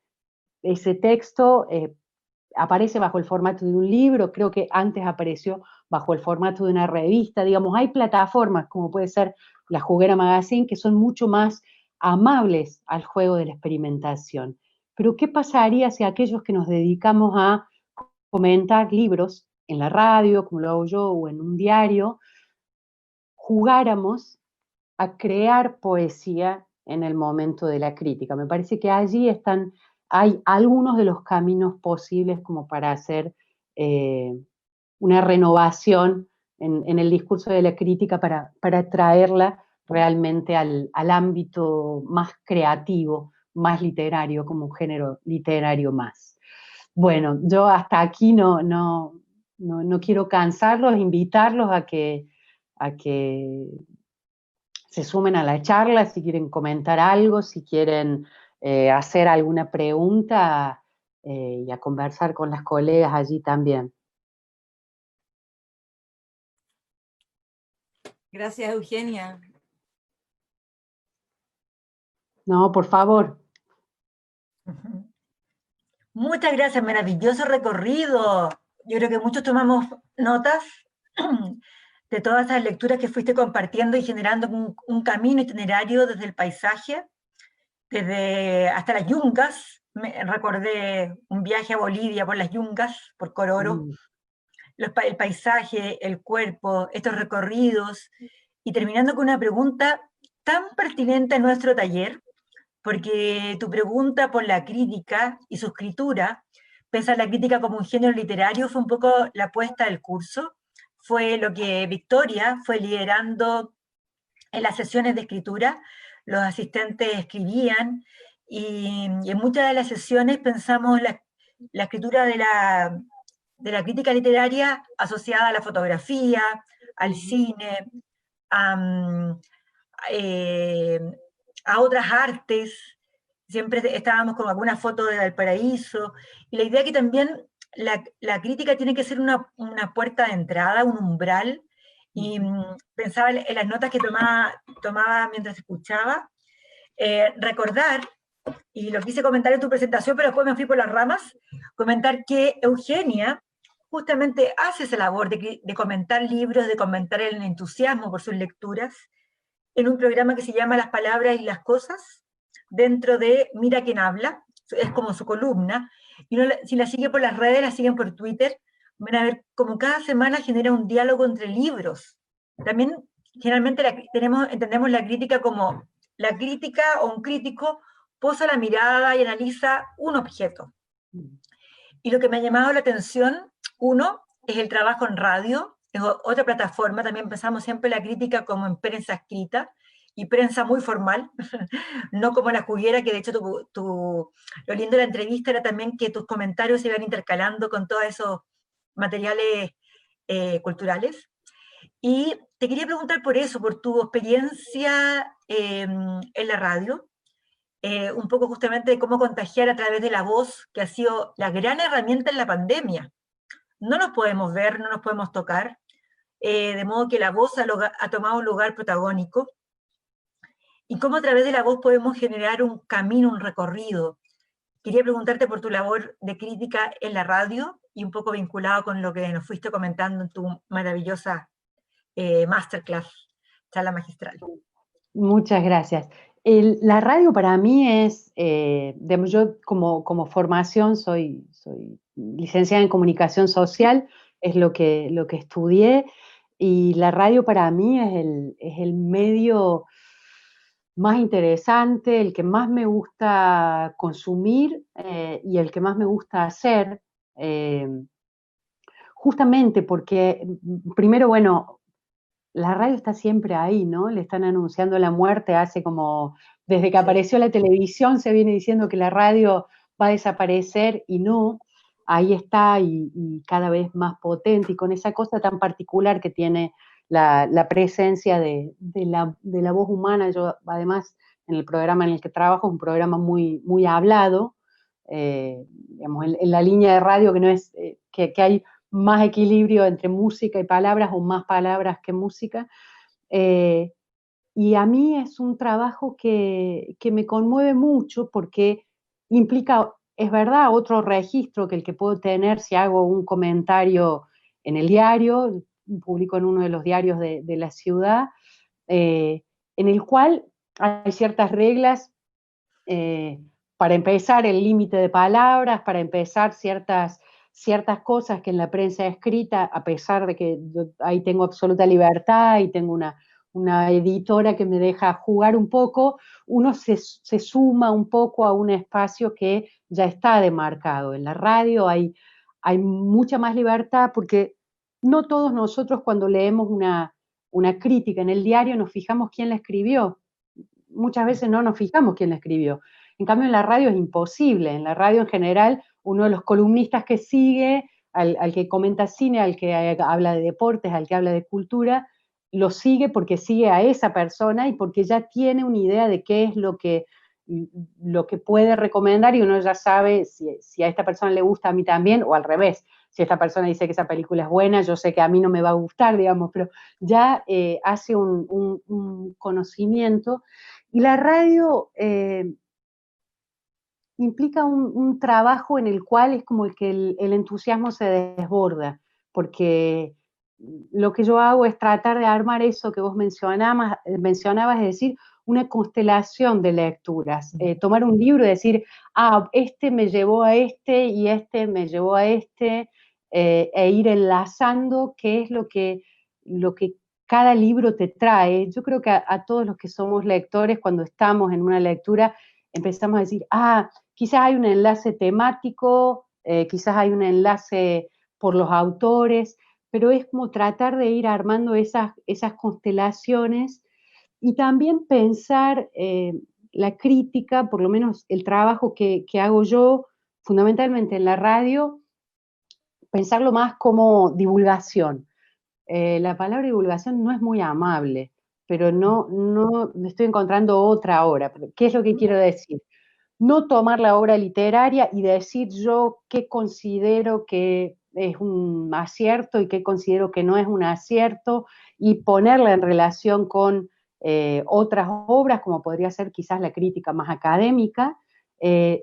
Ese texto aparece bajo el formato de un libro, creo que antes apareció bajo el formato de una revista, digamos, hay plataformas como puede ser La Juguera Magazine que son mucho más amables al juego de la experimentación. Pero ¿qué pasaría si aquellos que nos dedicamos a comentar libros en la radio, como lo hago yo, o en un diario, jugáramos a crear poesía en el momento de la crítica? Me parece que allí hay algunos de los caminos posibles como para hacer una renovación en el discurso de la crítica para traerla realmente al ámbito más creativo, más literario, como un género literario más. Bueno, yo hasta aquí no quiero cansarlos, invitarlos a que se sumen a la charla, si quieren comentar algo, si quieren hacer alguna pregunta y a conversar con las colegas allí también. Gracias, Eugenia. No, por favor. Muchas gracias, maravilloso recorrido. Yo creo que muchos tomamos notas de todas esas lecturas que fuiste compartiendo y generando un camino itinerario desde el paisaje, desde hasta las yungas. Recordé un viaje a Bolivia por las yungas, por Cororo, el paisaje, el cuerpo, estos recorridos, y terminando con una pregunta tan pertinente a nuestro taller, porque tu pregunta por la crítica y su escritura, pensar la crítica como un género literario, fue un poco la apuesta del curso, fue lo que Victoria fue liderando en las sesiones de escritura. Los asistentes escribían y en muchas de las sesiones pensamos la escritura de la crítica literaria asociada a la fotografía, al cine, a otras artes. Siempre estábamos con alguna foto de Valparaíso, y la idea que también la crítica tiene que ser una puerta de entrada, un umbral, y pensaba en las notas que tomaba mientras escuchaba, recordar, y lo quise comentar en tu presentación, pero después me fui por las ramas, comentar que Eugenia justamente hace esa labor de comentar libros, de comentar el entusiasmo por sus lecturas, en un programa que se llama Las Palabras y las Cosas, dentro de Mira Quién Habla, es como su columna, y si la siguen por las redes, la siguen por Twitter, van a ver como cada semana genera un diálogo entre libros. También generalmente entendemos la crítica como la crítica o un crítico posa la mirada y analiza un objeto. Y lo que me ha llamado la atención, uno, es el trabajo en radio, es otra plataforma. También pensamos siempre la crítica como en prensa escrita, y prensa muy formal, no como la juguera, que de hecho lo lindo de la entrevista era también que tus comentarios se iban intercalando con todos esos materiales culturales. Y te quería preguntar por eso, por tu experiencia en la radio, un poco justamente de cómo contagiar a través de la voz, que ha sido la gran herramienta en la pandemia. No nos podemos ver, no nos podemos tocar, de modo que la voz ha tomado un lugar protagónico, y cómo a través de la voz podemos generar un camino, un recorrido. Quería preguntarte por tu labor de crítica en la radio, y un poco vinculado con lo que nos fuiste comentando en tu maravillosa masterclass, charla magistral. Muchas gracias. La radio para mí es, digamos, yo como formación soy licenciada en comunicación social, es lo que estudié, y la radio para mí es el medio más interesante, el que más me gusta consumir y el que más me gusta hacer, justamente porque, primero, bueno, la radio está siempre ahí, ¿no? Le están anunciando la muerte desde que apareció la televisión se viene diciendo que la radio va a desaparecer, y no, ahí está, y cada vez más potente, y con esa cosa tan particular que tiene la presencia de la voz humana. Yo, además, en el programa en el que trabajo, es un programa muy, muy hablado, digamos, en la línea de radio, que no es, que hay más equilibrio entre música y palabras, o más palabras que música, y a mí es un trabajo que me conmueve mucho, porque implica, es verdad, otro registro que el que puedo tener si hago un comentario en el diario, publico en uno de los diarios de la ciudad, en el cual hay ciertas reglas, para empezar el límite de palabras, para empezar ciertas cosas que en la prensa escrita, a pesar de que yo ahí tengo absoluta libertad y tengo una editora que me deja jugar un poco, uno se suma un poco a un espacio que ya está demarcado. En la radio hay mucha más libertad, porque no todos nosotros, cuando leemos una crítica en el diario, nos fijamos quién la escribió. Muchas veces no nos fijamos quién la escribió. En cambio, en la radio es imposible. En la radio, en general, uno de los columnistas que sigue, al que comenta cine, al que habla de deportes, al que habla de cultura, lo sigue porque sigue a esa persona y porque ya tiene una idea de qué es lo que puede recomendar, y uno ya sabe si a esta persona le gusta, a mí también, o al revés. Si esta persona dice que esa película es buena, yo sé que a mí no me va a gustar, digamos, pero ya hace un conocimiento. Y la radio implica un trabajo en el cual es como que el entusiasmo se desborda, porque lo que yo hago es tratar de armar eso que vos mencionabas, es decir, una constelación de lecturas. Tomar un libro y decir, este me llevó a este y este me llevó a este, e ir enlazando qué es lo que cada libro te trae. Yo creo que a todos los que somos lectores, cuando estamos en una lectura, empezamos a decir, quizás hay un enlace temático, quizás hay un enlace por los autores, pero es como tratar de ir armando esas constelaciones y también pensar la crítica, por lo menos el trabajo que hago yo, fundamentalmente en la radio, pensarlo más como divulgación. La palabra divulgación no es muy amable, pero no me estoy encontrando otra ahora. ¿Qué es lo que quiero decir? No tomar la obra literaria y decir yo qué considero que es un acierto y qué considero que no es un acierto, y ponerla en relación con otras obras, como podría ser quizás la crítica más académica,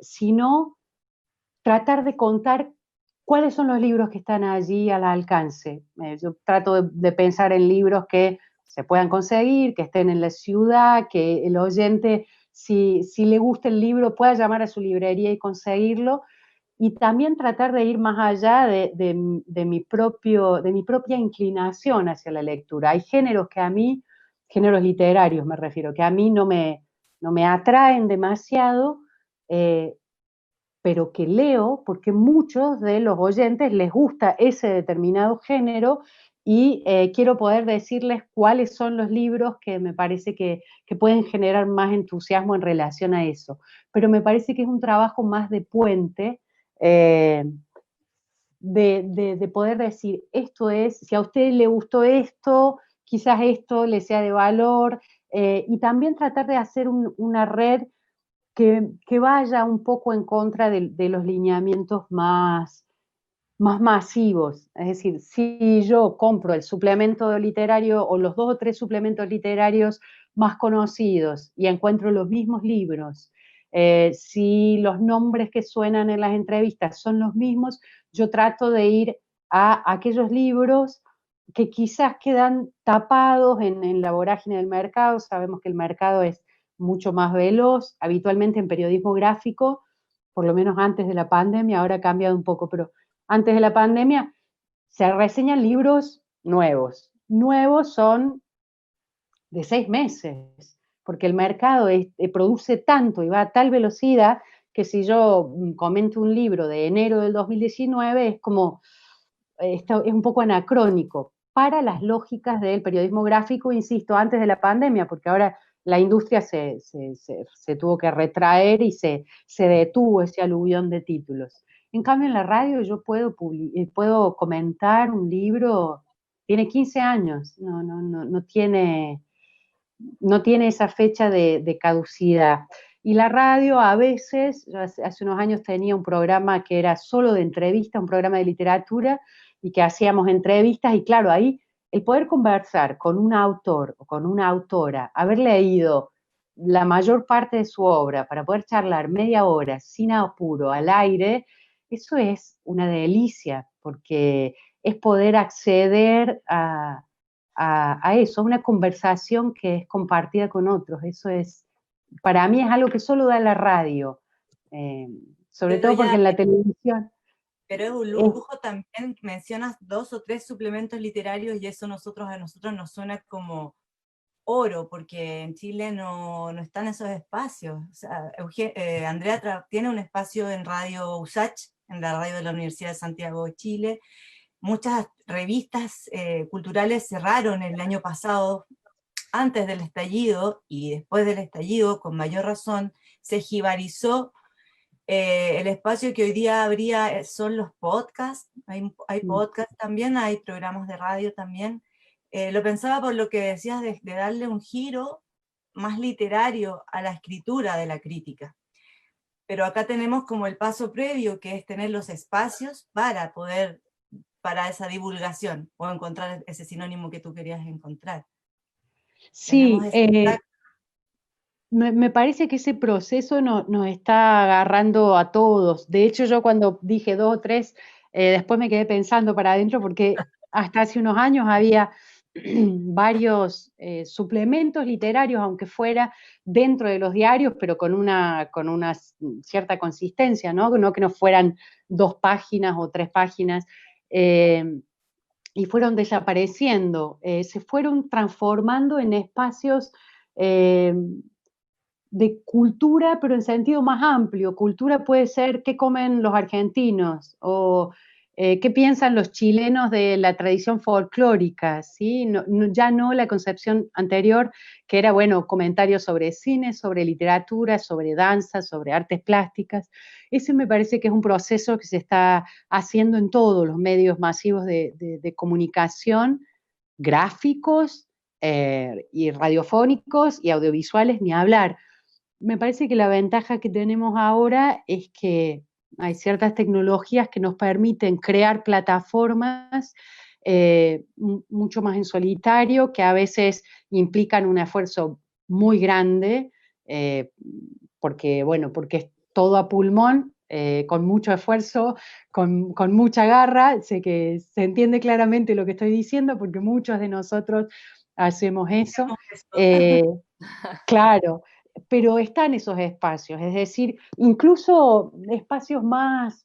sino tratar de contar cuáles son los libros que están allí al alcance. Yo trato de pensar en libros que se puedan conseguir, que estén en la ciudad, que el oyente, si le gusta el libro, pueda llamar a su librería y conseguirlo, y también tratar de ir más allá de mi propia inclinación hacia la lectura. Hay géneros que a mí, géneros literarios me refiero, que a mí no me atraen demasiado, pero que leo porque muchos de los oyentes les gusta ese determinado género, y quiero poder decirles cuáles son los libros que me parece que pueden generar más entusiasmo en relación a eso. Pero me parece que es un trabajo más de puente, de poder decir, esto es, si a usted le gustó esto, quizás esto le sea de valor, y también tratar de hacer una red que vaya un poco en contra de los lineamientos más masivos. Es decir, si yo compro el suplemento literario o los 2 o 3 suplementos literarios más conocidos y encuentro los mismos libros, si los nombres que suenan en las entrevistas son los mismos, yo trato de ir a aquellos libros que quizás quedan tapados en la vorágine del mercado. Sabemos que el mercado es mucho más veloz, habitualmente en periodismo gráfico, por lo menos antes de la pandemia, ahora ha cambiado un poco, pero antes de la pandemia se reseñan libros nuevos. Nuevos son de 6 meses, porque el mercado produce tanto y va a tal velocidad que si yo comento un libro de enero del 2019 es como, es un poco anacrónico para las lógicas del periodismo gráfico, insisto, antes de la pandemia, porque ahora la industria se tuvo que retraer y se detuvo ese aluvión de títulos. En cambio, en la radio yo puedo comentar un libro, tiene 15 años, no tiene esa fecha de caducidad. Y la radio a veces, yo hace unos años tenía un programa que era solo de entrevistas, un programa de literatura, y que hacíamos entrevistas, y claro, ahí el poder conversar con un autor o con una autora, haber leído la mayor parte de su obra para poder charlar media hora sin apuro al aire, eso es una delicia, porque es poder acceder a eso, a una conversación que es compartida con otros. Eso es, para mí es algo que solo da la radio, sobre Pero todo porque en la televisión... Pero es un lujo también, mencionas 2 o 3 suplementos literarios y eso a nosotros nos suena como oro, porque en Chile no están esos espacios. O sea, Andrea tiene un espacio en Radio USACH, en la radio de la Universidad de Santiago de Chile. Muchas revistas culturales cerraron el año pasado, antes del estallido y después del estallido, con mayor razón, se jibarizó el espacio que hoy día habría, son los podcasts, hay podcasts también, hay programas de radio también. Lo pensaba por lo que decías de darle un giro más literario a la escritura de la crítica. Pero acá tenemos como el paso previo, que es tener los espacios para esa divulgación, o encontrar ese sinónimo que tú querías encontrar. Sí, me parece que ese proceso nos está agarrando a todos. De hecho, yo cuando dije 2 o 3, después me quedé pensando para adentro, porque hasta hace unos años había varios suplementos literarios, aunque fuera dentro de los diarios, pero con una cierta consistencia, ¿no? No que no fueran 2 páginas o 3 páginas, y fueron desapareciendo, se fueron transformando en espacios de cultura, pero en sentido más amplio. Cultura puede ser qué comen los argentinos, o qué piensan los chilenos de la tradición folclórica, ¿sí? Ya no la concepción anterior, que era, bueno, comentarios sobre cine, sobre literatura, sobre danza, sobre artes plásticas. Ese me parece que es un proceso que se está haciendo en todos los medios masivos de comunicación, gráficos, y radiofónicos y audiovisuales, ni hablar. Me parece que la ventaja que tenemos ahora es que hay ciertas tecnologías que nos permiten crear plataformas mucho más en solitario, que a veces implican un esfuerzo muy grande, porque es todo a pulmón, con mucho esfuerzo, con mucha garra. Sé que se entiende claramente lo que estoy diciendo, porque muchos de nosotros hacemos eso. Claro, pero están esos espacios, es decir, incluso espacios más,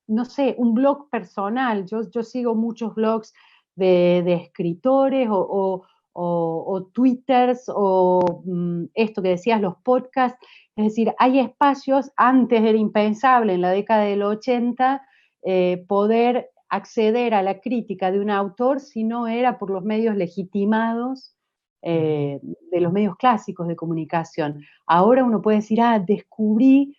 no sé, un blog personal. Yo sigo muchos blogs de escritores o twitters o esto que decías, los podcasts. Es decir, hay espacios, antes era impensable en la década del 80 poder acceder a la crítica de un autor si no era por los medios legitimados de los medios clásicos de comunicación. Ahora uno puede decir, descubrí,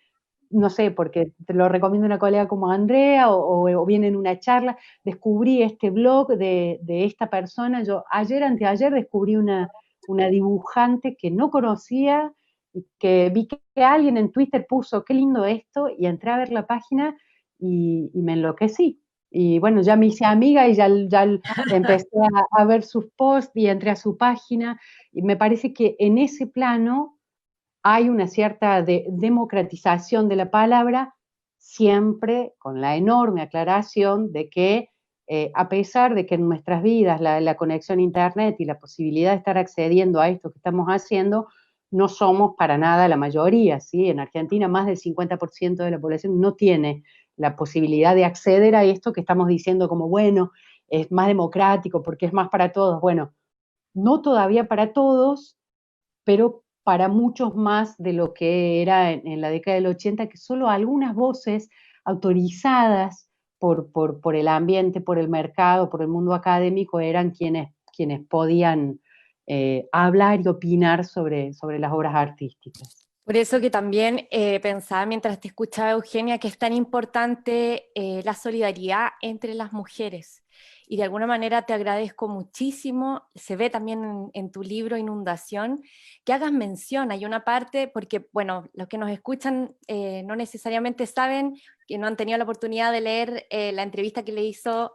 no sé, porque te lo recomiendo una colega como Andrea, o viene en una charla, descubrí este blog de esta persona. Yo anteayer descubrí una dibujante que no conocía, y que vi que alguien en Twitter puso, qué lindo esto, y entré a ver la página y me enloquecí. Y bueno, ya me hice amiga y ya empecé a ver sus posts y entré a su página, y me parece que en ese plano hay una cierta democratización de la palabra, siempre con la enorme aclaración de que a pesar de que en nuestras vidas la conexión a internet y la posibilidad de estar accediendo a esto que estamos haciendo, no somos para nada la mayoría, ¿sí? En Argentina más del 50% de la población no tiene la posibilidad de acceder a esto que estamos diciendo como, bueno, es más democrático porque es más para todos. Bueno, no todavía para todos, pero para muchos más de lo que era en la década del 80, que solo algunas voces autorizadas por el ambiente, por el mercado, por el mundo académico, eran quienes podían hablar y opinar sobre las obras artísticas. Por eso que también pensaba mientras te escuchaba, Eugenia, que es tan importante la solidaridad entre las mujeres. Y de alguna manera te agradezco muchísimo, se ve también en tu libro Inundación, que hagas mención. Hay una parte, porque bueno, los que nos escuchan no necesariamente saben, que no han tenido la oportunidad de leer la entrevista que le hizo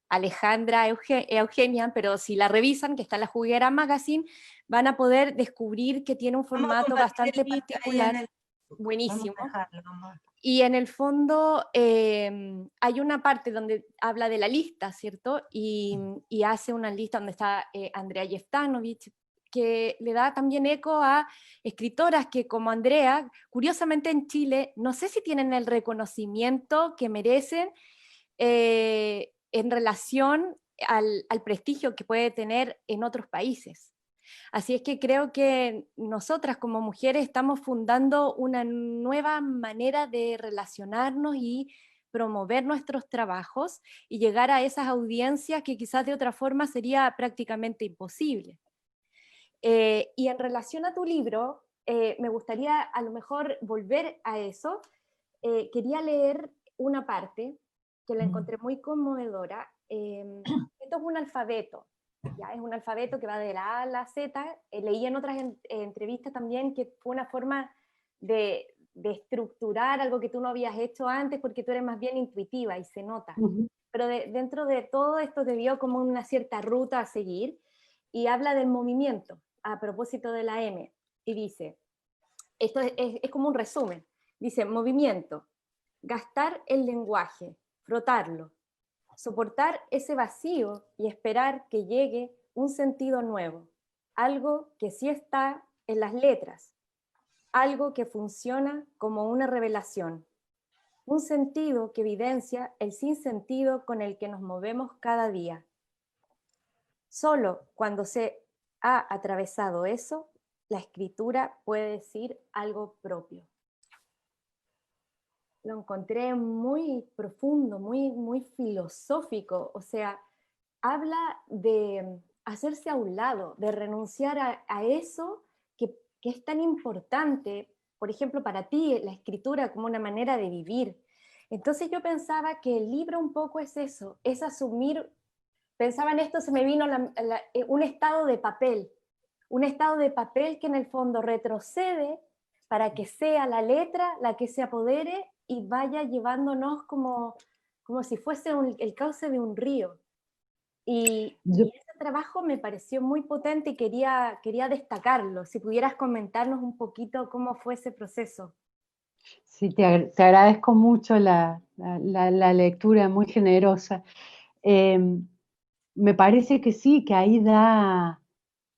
Alejandra a Eugenia, pero si la revisan, que está en la Juguera Magazine, van a poder descubrir que tiene un formato bastante particular, buenísimo. Y en el fondo hay una parte donde habla de la lista, ¿cierto? Y hace una lista donde está Andrea Jeftanovich, que le da también eco a escritoras que, como Andrea, curiosamente en Chile, no sé si tienen el reconocimiento que merecen en relación al prestigio que puede tener en otros países. Así es que creo que nosotras como mujeres estamos fundando una nueva manera de relacionarnos y promover nuestros trabajos y llegar a esas audiencias que quizás de otra forma sería prácticamente imposible. Y en relación a tu libro, me gustaría a lo mejor volver a eso. Quería leer una parte que la encontré muy conmovedora. Esto es un alfabeto, ¿ya? Es un alfabeto que va de la A a la Z. Leí en otras entrevistas también que fue una forma de estructurar algo que tú no habías hecho antes, porque tú eres más bien intuitiva y se nota. Pero dentro de todo esto te dio como una cierta ruta a seguir, y habla del movimiento, a propósito de la M, y dice, esto es como un resumen, dice, movimiento, gastar el lenguaje, frotarlo, soportar ese vacío y esperar que llegue un sentido nuevo, algo que sí está en las letras, algo que funciona como una revelación, un sentido que evidencia el sinsentido con el que nos movemos cada día. Solo cuando se ha atravesado eso, la escritura puede decir algo propio. Lo encontré muy profundo, muy filosófico, o sea, habla de hacerse a un lado, de renunciar a eso que es tan importante, por ejemplo, para ti, la escritura como una manera de vivir. Entonces yo pensaba que el libro un poco es eso, es asumir, pensaba en esto, se me vino un estado de papel que en el fondo retrocede para que sea la letra la que se apodere y vaya llevándonos como si fuese el cauce de un río. Y ese trabajo me pareció muy potente y quería destacarlo. Si pudieras comentarnos un poquito cómo fue ese proceso. Sí, te agradezco mucho la lectura, muy generosa. Me parece que sí, que ahí da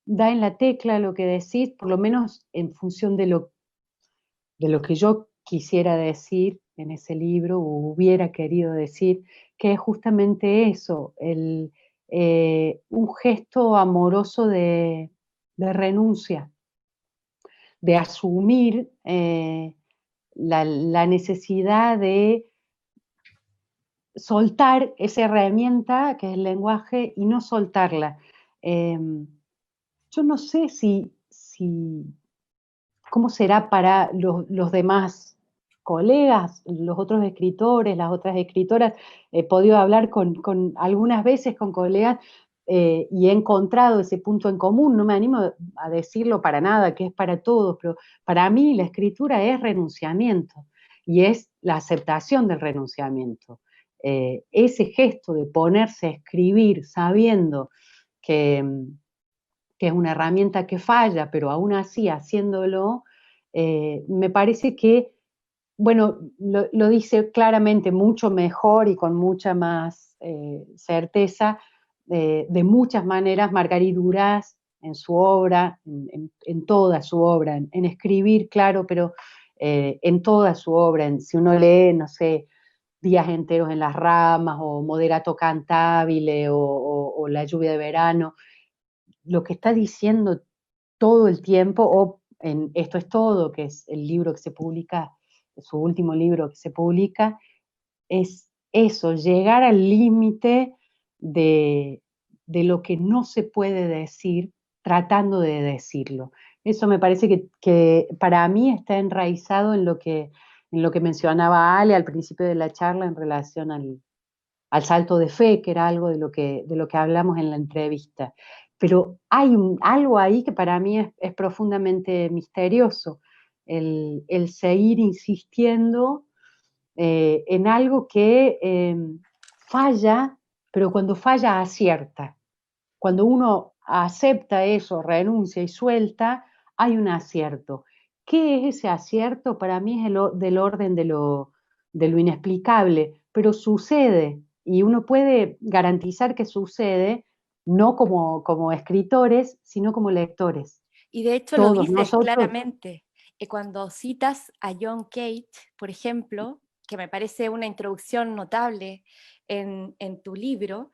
en la tecla lo que decís, por lo menos en función de lo que yo quisiera decir en ese libro, o hubiera querido decir, que es justamente eso, un gesto amoroso de renuncia, de asumir la necesidad de soltar esa herramienta que es el lenguaje y no soltarla. Yo no sé cómo será para los demás colegas, los otros escritores, las otras escritoras. He podido hablar algunas veces con colegas y he encontrado ese punto en común. No me animo a decirlo para nada, que es para todos, pero para mí la escritura es renunciamiento y es la aceptación del renunciamiento. Ese gesto de ponerse a escribir sabiendo que es una herramienta que falla, pero aún así haciéndolo, me parece que, bueno, lo dice claramente mucho mejor y con mucha más certeza, de muchas maneras, Marguerite Duras en su obra, en toda su obra, en escribir, claro, pero en toda su obra, si uno lee, no sé, Días enteros en las ramas, o Moderato cantabile, o La lluvia de verano, lo que está diciendo todo el tiempo, o en Esto es todo, que es el libro que se publica, su último libro que se publica, es eso, llegar al límite de lo que no se puede decir tratando de decirlo. Eso me parece que para mí está enraizado en lo que mencionaba Ale al principio de la charla en relación al salto de fe, que era algo de lo que hablamos en la entrevista. Pero hay algo ahí que para mí es profundamente misterioso, el seguir insistiendo en algo que falla, pero cuando falla acierta. Cuando uno acepta eso, renuncia y suelta, hay un acierto. ¿Qué es ese acierto? Para mí es del orden de lo inexplicable, pero sucede, y uno puede garantizar que sucede, no como escritores, sino como lectores. Y de hecho Todos lo dices nosotros, claramente. Cuando citas a John Cage, por ejemplo, que me parece una introducción notable en tu libro,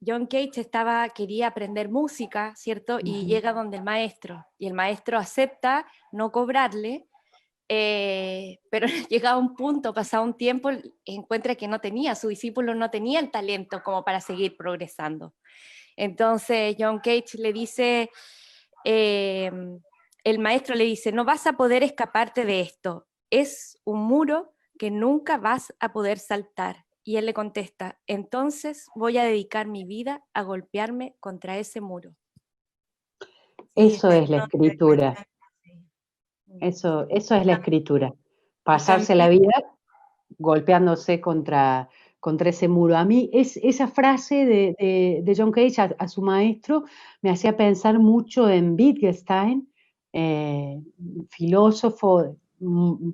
John Cage quería aprender música, ¿cierto? Y llega donde el maestro, y el maestro acepta no cobrarle, pero llegado a un punto, pasado un tiempo, encuentra que su discípulo no tenía el talento como para seguir progresando. Entonces John Cage le dice, el maestro le dice, no vas a poder escaparte de esto, es un muro que nunca vas a poder saltar. Y él le contesta, entonces voy a dedicar mi vida a golpearme contra ese muro. Eso es la escritura. Sí. Eso es la escritura. Pasarse también- la vida golpeándose contra ese muro. A mí esa frase de John Cage a su maestro me hacía pensar mucho en Wittgenstein, filósofo,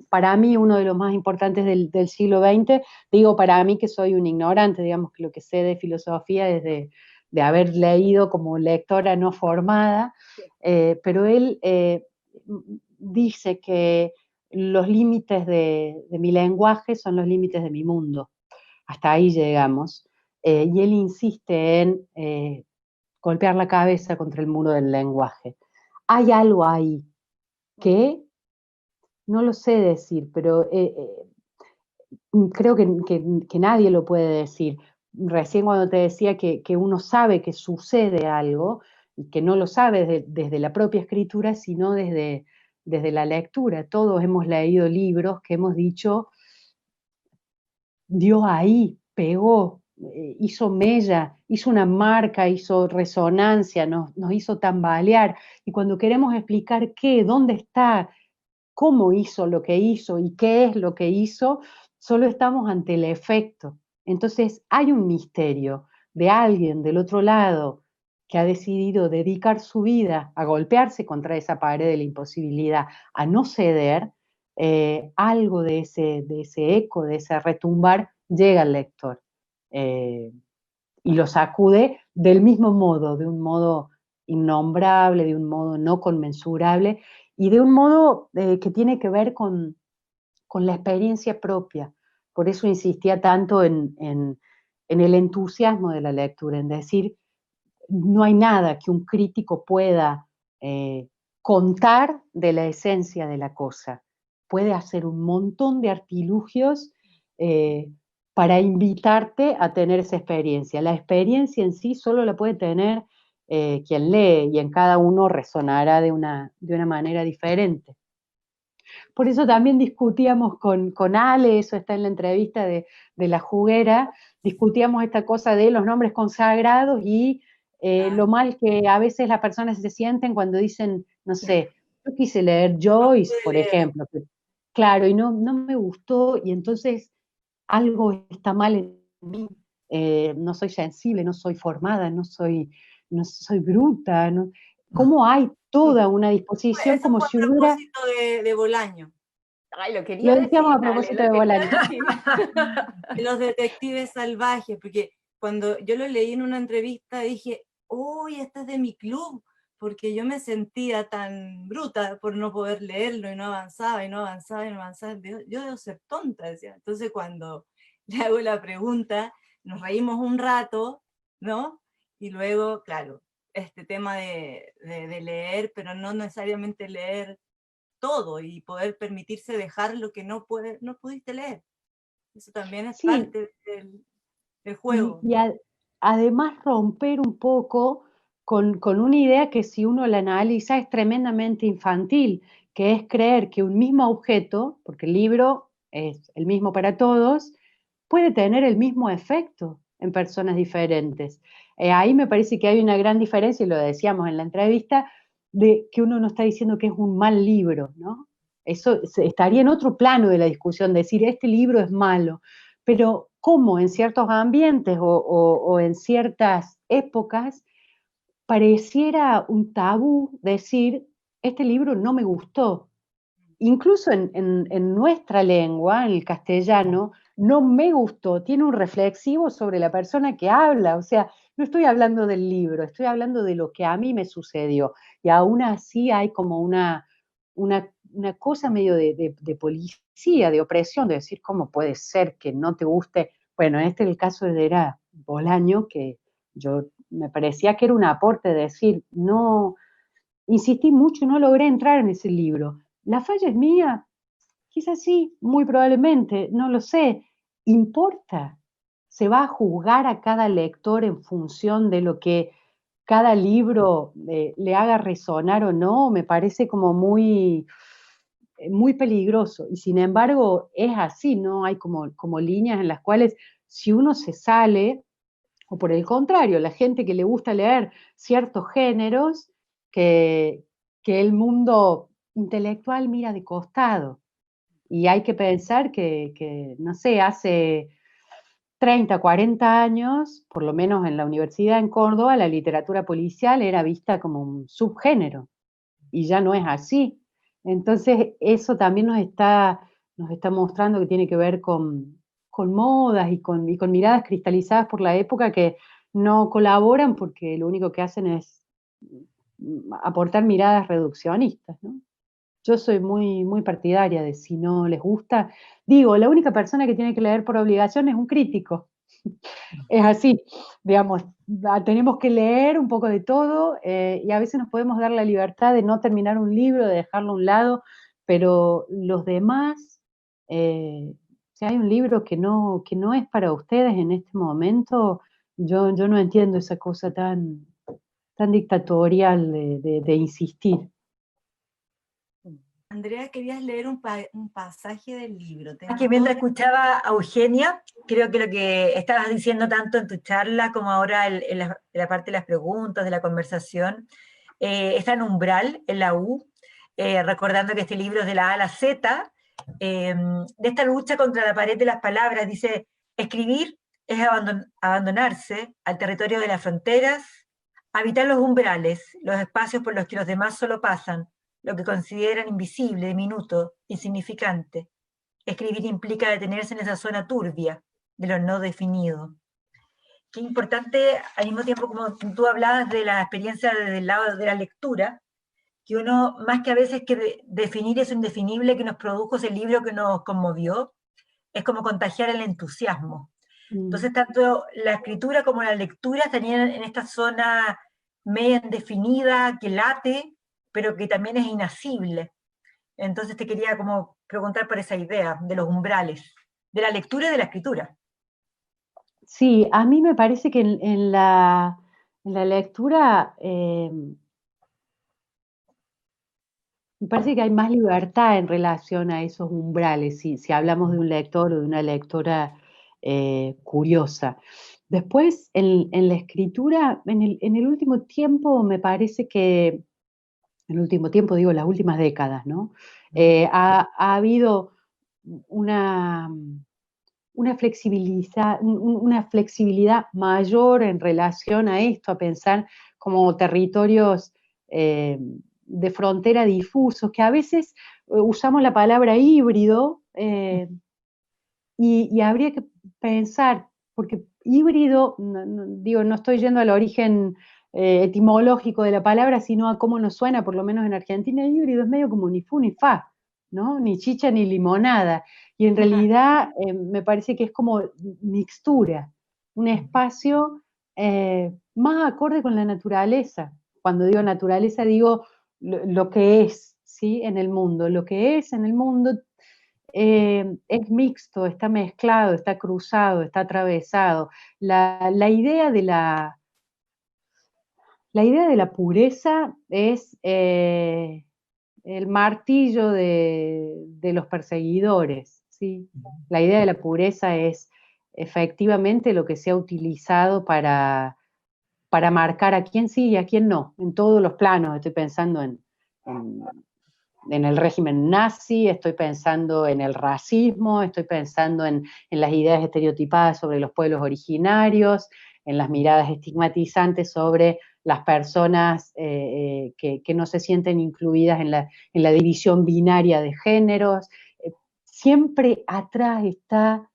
para mí uno de los más importantes del siglo XX. Digo para mí que soy un ignorante, digamos que lo que sé de filosofía es de haber leído como lectora no formada, pero él dice que los límites de mi lenguaje son los límites de mi mundo. Hasta ahí llegamos. Y él insiste en golpear la cabeza contra el muro del lenguaje. Hay algo ahí que no lo sé decir, pero creo que nadie lo puede decir. Recién cuando te decía que uno sabe que sucede algo, y que no lo sabe desde la propia escritura, sino desde la lectura. Todos hemos leído libros que hemos dicho, dio ahí, pegó, hizo mella, hizo una marca, hizo resonancia, nos hizo tambalear. Y cuando queremos explicar qué, dónde está, cómo hizo lo que hizo y qué es lo que hizo, solo estamos ante el efecto. Entonces hay un misterio de alguien del otro lado que ha decidido dedicar su vida a golpearse contra esa pared de la imposibilidad, a no ceder. Algo de ese eco, de ese retumbar, llega al lector y lo sacude del mismo modo, de un modo innombrable, de un modo no conmensurable y de un modo que tiene que ver con la experiencia propia. Por eso insistía tanto en el entusiasmo de la lectura, en decir, no hay nada que un crítico pueda contar de la esencia de la cosa. Puede hacer un montón de artilugios para invitarte a tener esa experiencia. La experiencia en sí solo la puede tener quien lee, y en cada uno resonará de una manera diferente. Por eso también discutíamos con Ale, eso está en la entrevista de La Juguera, discutíamos esta cosa de los nombres consagrados y lo mal que a veces las personas se sienten cuando dicen, no sé, yo quise leer Joyce, por ejemplo, claro, y no me gustó, y entonces algo está mal en mí, no soy sensible, no soy formada, no soy bruta, ¿no? ¿Cómo hay toda una disposición Eso como fue a si hubiera... propósito de Bolaño. Ay, lo quería Lo decíamos decir, a propósito de lo quería Bolaño. decir. De los detectives salvajes, porque cuando yo lo leí en una entrevista dije, uy, este es de mi club, porque yo me sentía tan bruta por no poder leerlo y no avanzaba y no avanzaba y no avanzaba. Yo debo ser tonta, decía. Entonces cuando le hago la pregunta, nos reímos un rato, ¿no? Y luego, claro, este tema de leer, pero no necesariamente leer todo y poder permitirse dejar lo que no pudiste leer. Eso también es Sí, parte del juego. y además romper un poco con una idea que si uno la analiza es tremendamente infantil, que es creer que un mismo objeto, porque el libro es el mismo para todos, puede tener el mismo efecto en personas diferentes. Ahí me parece que hay una gran diferencia, y lo decíamos en la entrevista, de que uno no está diciendo que es un mal libro, ¿no? Eso estaría en otro plano de la discusión, decir este libro es malo, pero cómo en ciertos ambientes o en ciertas épocas pareciera un tabú decir, este libro no me gustó. Incluso en nuestra lengua, en el castellano, no me gustó, tiene un reflexivo sobre la persona que habla, o sea, no estoy hablando del libro, estoy hablando de lo que a mí me sucedió, y aún así hay como una cosa medio de policía, de opresión, de decir, ¿cómo puede ser que no te guste? Bueno, este es el caso de Bolaño, que yo me parecía que era un aporte, de decir, no, insistí mucho y no logré entrar en ese libro. ¿La falla es mía? Quizás sí, muy probablemente, no lo sé. ¿Importa? ¿Se va a juzgar a cada lector en función de lo que cada libro le haga resonar o no, me parece como muy peligroso. Y sin embargo, es así, ¿no? Hay como líneas en las cuales si uno se sale, o por el contrario, la gente que le gusta leer ciertos géneros, que el mundo intelectual mira de costado. Y hay que pensar que no sé, hace 30, 40 años, por lo menos en la universidad en Córdoba, la literatura policial era vista como un subgénero, y ya no es así. Entonces, eso también nos está mostrando que tiene que ver con modas y con miradas cristalizadas por la época que no colaboran porque lo único que hacen es aportar miradas reduccionistas, ¿no? Yo soy muy partidaria de si no les gusta. Digo, la única persona que tiene que leer por obligación es un crítico. Es así, digamos, tenemos que leer un poco de todo y a veces nos podemos dar la libertad de no terminar un libro, de dejarlo a un lado, pero los demás, si hay un libro que no es para ustedes en este momento, yo no entiendo esa cosa tan dictatorial de insistir. Andrea, querías leer un pasaje del libro. Que mientras escuchaba a Eugenia, creo que lo que estabas diciendo tanto en tu charla como ahora en la parte de las preguntas, de la conversación, está en Umbral, en la U, recordando que este libro es de la A a la Z, de esta lucha contra la pared de las palabras. Dice: escribir es abandonarse al territorio de las fronteras, habitar los umbrales, los espacios por los que los demás solo pasan, lo que consideran invisible, diminuto, insignificante. Escribir implica detenerse en esa zona turbia de lo no definido. Qué importante, al mismo tiempo como tú hablabas de la experiencia desde el lado de la lectura, que uno, más que a veces que definir eso indefinible que nos produjo ese libro que nos conmovió, es como contagiar el entusiasmo. Entonces, tanto la escritura como la lectura estarían en esta zona media indefinida, que late, pero que también es inasible. Entonces te quería como preguntar por esa idea de los umbrales, de la lectura y de la escritura. Sí, a mí me parece que en la lectura me parece que hay más libertad en relación a esos umbrales, si hablamos de un lector o de una lectora curiosa. Después, en la escritura, en el último tiempo, me parece que, en el último tiempo digo las últimas décadas, ¿no? Ha habido una flexibilidad mayor en relación a esto, a pensar como territorios de frontera difusos, que a veces usamos la palabra híbrido y habría que pensar, porque híbrido, no estoy yendo al origen etimológico de la palabra, sino a cómo nos suena, por lo menos en Argentina, híbrido es medio como ni fu ni fa, ¿no? Ni chicha ni limonada. Y en realidad me parece que es como mixtura, un espacio más acorde con la naturaleza. Cuando digo naturaleza, digo lo que es, ¿sí? En el mundo. Lo que es en el mundo es mixto, está mezclado, está cruzado, está atravesado. La idea de la pureza es el martillo de los perseguidores, ¿sí? La idea de la pureza es efectivamente lo que se ha utilizado para marcar a quién sí y a quién no, en todos los planos. Estoy pensando en el régimen nazi, estoy pensando en el racismo, estoy pensando en las ideas estereotipadas sobre los pueblos originarios, en las miradas estigmatizantes sobre las personas que no se sienten incluidas en la división binaria de géneros. Siempre atrás está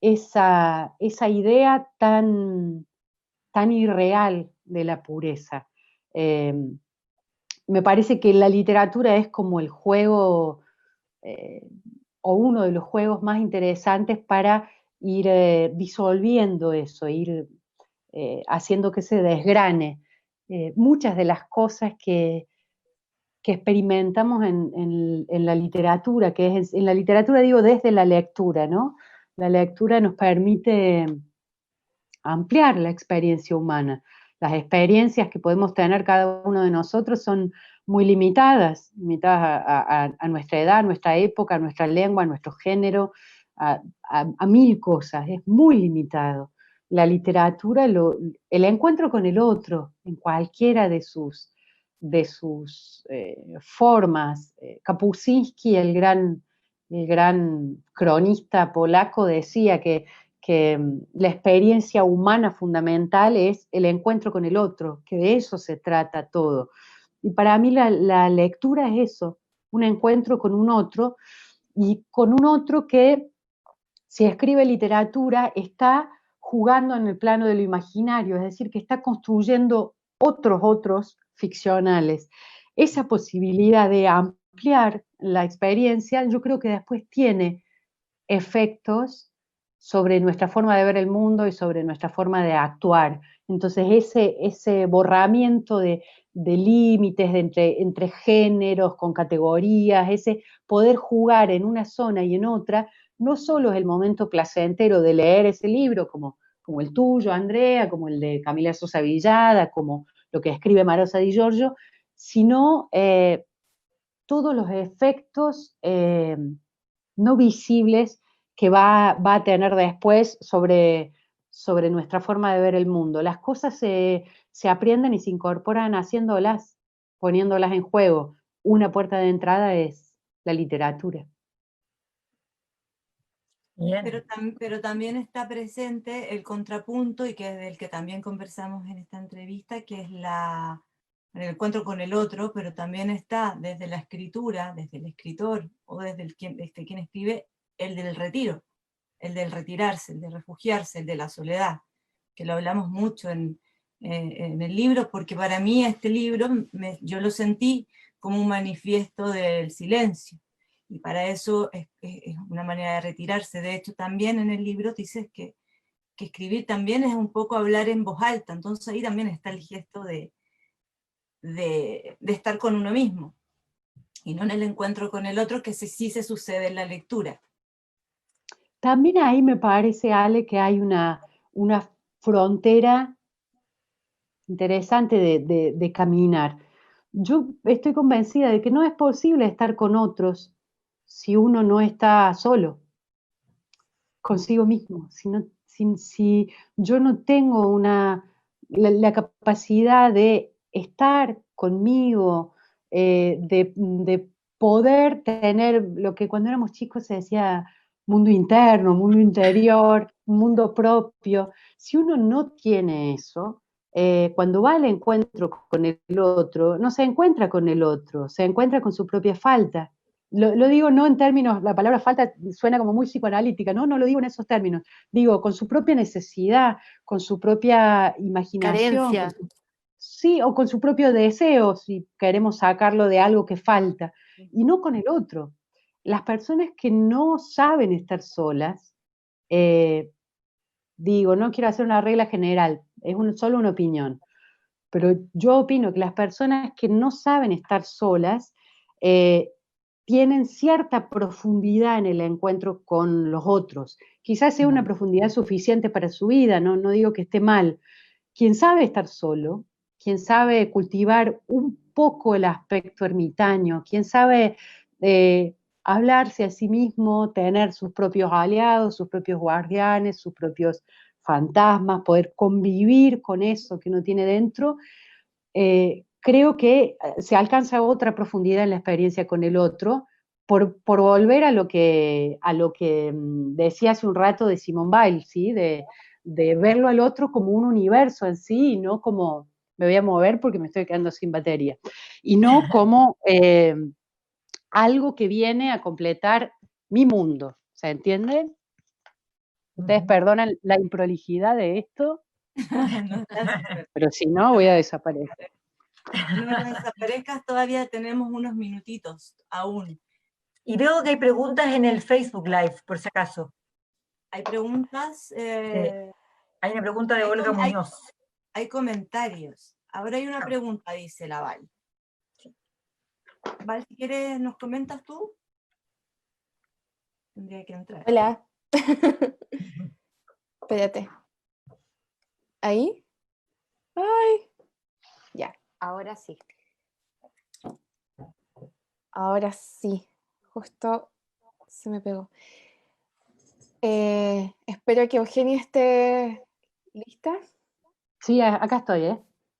esa idea tan irreal de la pureza. Me parece que la literatura es como el juego, o uno de los juegos más interesantes para ir disolviendo eso, ir haciendo que se desgrane muchas de las cosas que experimentamos en la literatura, que es en la literatura digo desde la lectura, ¿no? La lectura nos permite ampliar la experiencia humana. las experiencias que podemos tener cada uno de nosotros son muy limitadas a nuestra edad, a nuestra época, a nuestra lengua, a nuestro género, a mil cosas, es muy limitado. La literatura, el encuentro con el otro, en cualquiera de sus formas. Kapuscinski, el gran cronista polaco, decía que la experiencia humana fundamental es el encuentro con el otro, que de eso se trata todo. Y para mí la lectura es eso, un encuentro con un otro, y con un otro que, si escribe literatura, está jugando en el plano de lo imaginario, es decir, que está construyendo otros ficcionales. Esa posibilidad de ampliar la experiencia, yo creo que después tiene efectos sobre nuestra forma de ver el mundo y sobre nuestra forma de actuar. Entonces ese borramiento de límites entre géneros, con categorías, ese poder jugar en una zona y en otra, no solo es el momento placentero de leer ese libro, como el tuyo, Andrea, como el de Camila Sosa Villada, como lo que escribe Marosa Di Giorgio, sino todos los efectos no visibles que va a tener después sobre nuestra forma de ver el mundo. Las cosas se aprenden y se incorporan haciéndolas, poniéndolas en juego. Una puerta de entrada es la literatura. Pero también está presente el contrapunto, y que es del que también conversamos en esta entrevista, que es el encuentro con el otro, pero también está desde la escritura, desde el escritor o desde quien escribe, el del retiro, el del retirarse, el de refugiarse, el de la soledad, que lo hablamos mucho en el libro, porque para mí este libro yo lo sentí como un manifiesto del silencio, y para eso es una manera de retirarse. De hecho, también en el libro dices que escribir también es un poco hablar en voz alta, entonces ahí también está el gesto de estar con uno mismo, y no en el encuentro con el otro, que sí se sucede en la lectura. También ahí me parece, Ale, que hay una frontera interesante de caminar. Yo estoy convencida de que no es posible estar con otros si uno no está solo, consigo mismo. Si yo no tengo la capacidad de estar conmigo, de poder tener lo que cuando éramos chicos se decía mundo interno, mundo interior, mundo propio. Si uno no tiene eso, cuando va al encuentro con el otro, no se encuentra con el otro, se encuentra con su propia falta. Lo digo no en términos, la palabra falta suena como muy psicoanalítica, no lo digo en esos términos, digo con su propia necesidad, con su propia imaginación, Carencia. sí, o con su propio deseo, si queremos sacarlo de algo que falta, y no con el otro. Las personas que no saben estar solas, digo, no quiero hacer una regla general, es solo una opinión, pero yo opino que las personas que no saben estar solas tienen cierta profundidad en el encuentro con los otros. Quizás sea una profundidad suficiente para su vida, no digo que esté mal. Quien sabe estar solo, quien sabe cultivar un poco el aspecto ermitaño, quien sabe hablarse a sí mismo, tener sus propios aliados, sus propios guardianes, sus propios fantasmas, poder convivir con eso que uno tiene dentro, creo que se alcanza otra profundidad en la experiencia con el otro, por volver a lo que decía hace un rato de Simone Weil, ¿sí? de verlo al otro como un universo en sí, y no como me voy a mover porque me estoy quedando sin batería, y no como algo que viene a completar mi mundo, ¿se entiende? Ustedes perdonan la improlijidad de esto, No, pero si no voy a desaparecer. no desaparezcas, todavía tenemos unos minutitos aún. Y veo que hay preguntas en el Facebook Live, por si acaso. Hay preguntas. Hay una pregunta de Olga Muñoz. Hay comentarios. Ahora hay una pregunta, dice la Val. Val, si quieres, ¿nos comentas tú? Tendría que entrar. Hola. Espérate. ¿Ahí? Ay, ya, ahora sí. Ahora sí, justo se me pegó. Espero que Eugenia esté lista. Sí, acá estoy, ¿eh?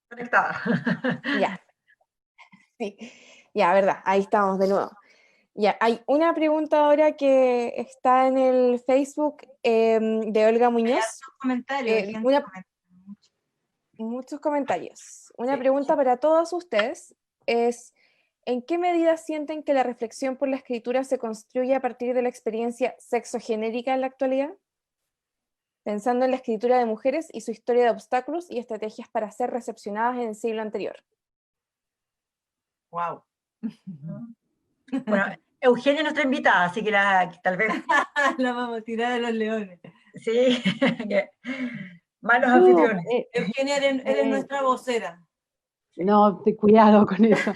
Conectada. Ya, sí. Ya, verdad, ahí estamos de nuevo. Ya, hay una pregunta ahora que está en el Facebook de Olga Muñoz. Comentarios, hay gente Una, comentando mucho. muchos comentarios. Una Sí. pregunta para todos ustedes es, ¿en qué medida sienten que la reflexión por la escritura se construye a partir de la experiencia sexogenérica en la actualidad? Pensando en la escritura de mujeres y su historia de obstáculos y estrategias para ser recepcionadas en el siglo anterior. Wow. Bueno, Eugenia es nuestra invitada, así que tal vez, La vamos a tirar de los leones. sí, malos Yo, anfitriones. Eugenia, eres nuestra vocera. no, cuidado con eso.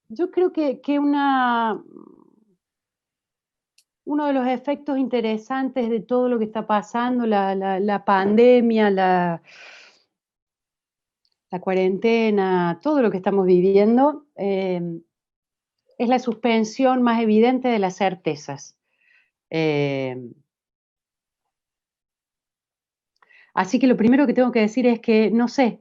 Yo creo que uno de los efectos interesantes de todo lo que está pasando, la pandemia, la cuarentena, todo lo que estamos viviendo, es la suspensión más evidente de las certezas. Así que lo primero que tengo que decir es que no sé.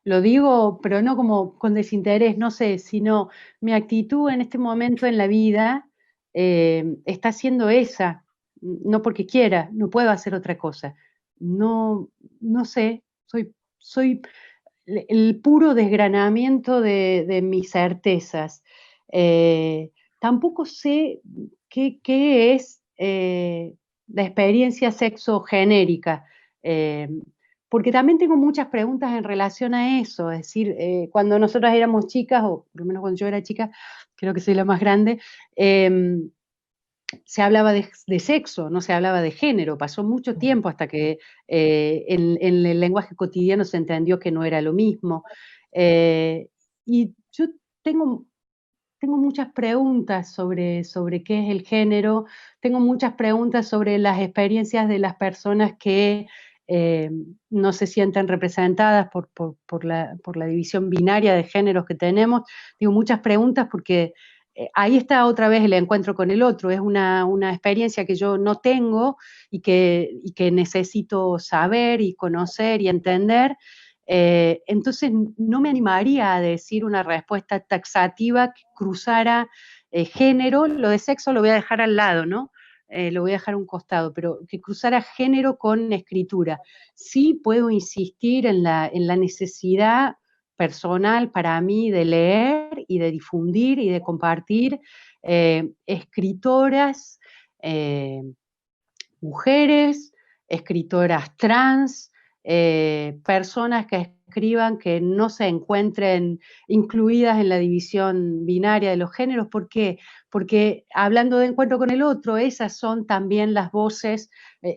Lo digo, pero no como con desinterés, no sé, sino mi actitud en este momento en la vida está siendo esa, no porque quiera, no puedo hacer otra cosa. No, no sé, soy el puro desgranamiento de mis certezas. Tampoco sé qué es la experiencia sexogenérica, porque también tengo muchas preguntas en relación a eso. Es decir, cuando nosotras éramos chicas, o por lo menos cuando yo era chica, creo que soy la más grande, se hablaba de sexo, no se hablaba de género. Pasó mucho tiempo hasta que en el lenguaje cotidiano se entendió que no era lo mismo. Y yo tengo muchas preguntas sobre qué es el género, tengo muchas preguntas sobre las experiencias de las personas que no se sienten representadas por la división binaria de géneros que tenemos. Tengo muchas preguntas porque ahí está otra vez el encuentro con el otro, es una experiencia que yo no tengo y que necesito saber y conocer y entender. Entonces no me animaría a decir una respuesta taxativa que cruzara género. Lo de sexo lo voy a dejar al lado, ¿no? Lo voy a dejar a un costado, pero que cruzara género con escritura. Sí puedo insistir en la necesidad personal para mí de leer y de difundir y de compartir escritoras, mujeres, escritoras trans, personas que escriban que no se encuentren incluidas en la división binaria de los géneros. ¿Por qué? Porque hablando de encuentro con el otro, esas son también las voces.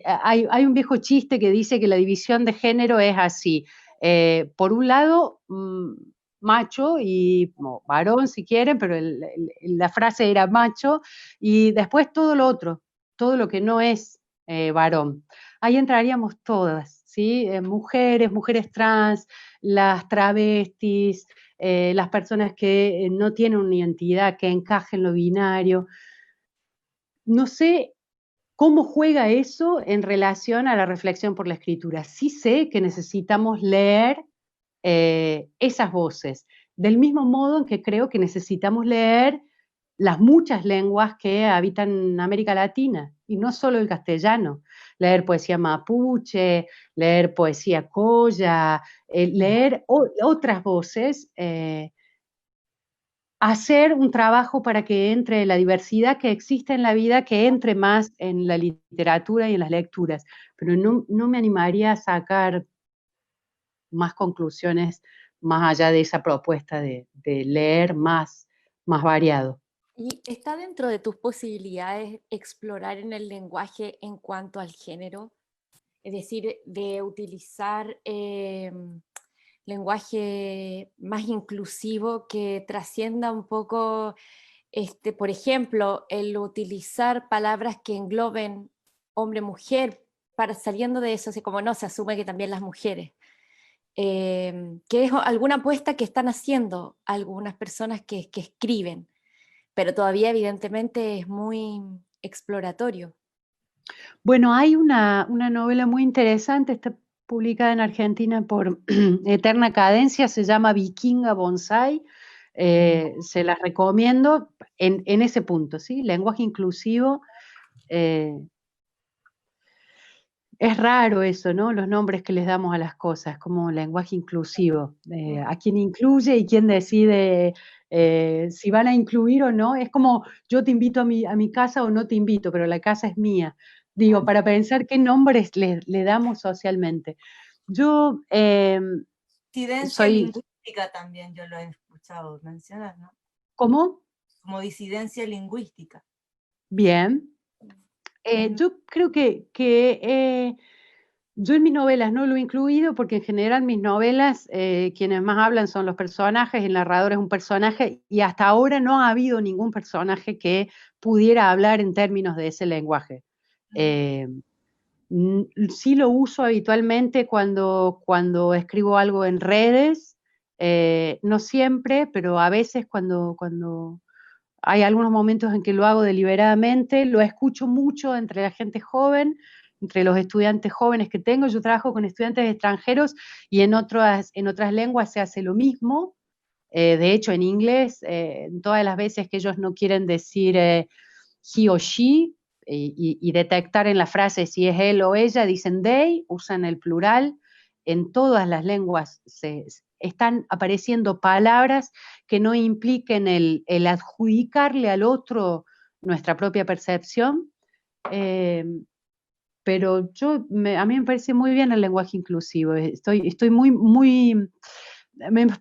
Hay un viejo chiste que dice que la división de género es así. Por un lado, macho y varón si quieren, pero la frase era macho, y después todo lo otro, todo lo que no es varón. Ahí entraríamos todas, ¿sí? Mujeres trans, las travestis, las personas que no tienen una identidad que encaje en lo binario. No sé cómo juega eso en relación a la reflexión por la escritura. Sí sé que necesitamos leer esas voces, del mismo modo en que creo que necesitamos leer las muchas lenguas que habitan en América Latina, y no solo el castellano. Leer poesía mapuche, leer poesía colla, leer otras voces, hacer un trabajo para que entre la diversidad que existe en la vida, que entre más en la literatura y en las lecturas. Pero no me animaría a sacar más conclusiones más allá de esa propuesta de leer más variado. ¿Y está dentro de tus posibilidades explorar en el lenguaje en cuanto al género? Es decir, de utilizar lenguaje más inclusivo que trascienda un poco, por ejemplo, el utilizar palabras que engloben hombre-mujer, saliendo de eso, así como no, se asume que también las mujeres. Que es alguna apuesta que están haciendo algunas personas que escriben, pero todavía evidentemente es muy exploratorio. Bueno, hay una novela muy interesante, está publicada en Argentina por Eterna Cadencia, se llama Vikinga Bonsai, se las recomiendo en ese punto, ¿sí? Lenguaje inclusivo. Es raro eso, ¿no? Los nombres que les damos a las cosas, como lenguaje inclusivo. A quién incluye y quién decide si van a incluir o no. Es como yo te invito a mi casa o no te invito, pero la casa es mía. Digo, para pensar qué nombres le damos socialmente. Yo Disidencia soy... lingüística también, yo lo he escuchado mencionar, ¿no? ¿Cómo? Como disidencia lingüística. Bien. Yo creo que yo en mis novelas no lo he incluido porque en general mis novelas, quienes más hablan son los personajes, el narrador es un personaje y hasta ahora no ha habido ningún personaje que pudiera hablar en términos de ese lenguaje. Sí lo uso habitualmente cuando escribo algo en redes, no siempre, pero a veces cuando hay algunos momentos en que lo hago deliberadamente, lo escucho mucho entre la gente joven, entre los estudiantes jóvenes que tengo. Yo trabajo con estudiantes extranjeros y en otras lenguas se hace lo mismo. De hecho, en inglés, todas las veces que ellos no quieren decir he o she y detectar en la frase si es él o ella, dicen they, usan el plural. En todas las lenguas están apareciendo palabras que no impliquen el adjudicarle al otro nuestra propia percepción, pero a mí me parece muy bien el lenguaje inclusivo. Estoy muy,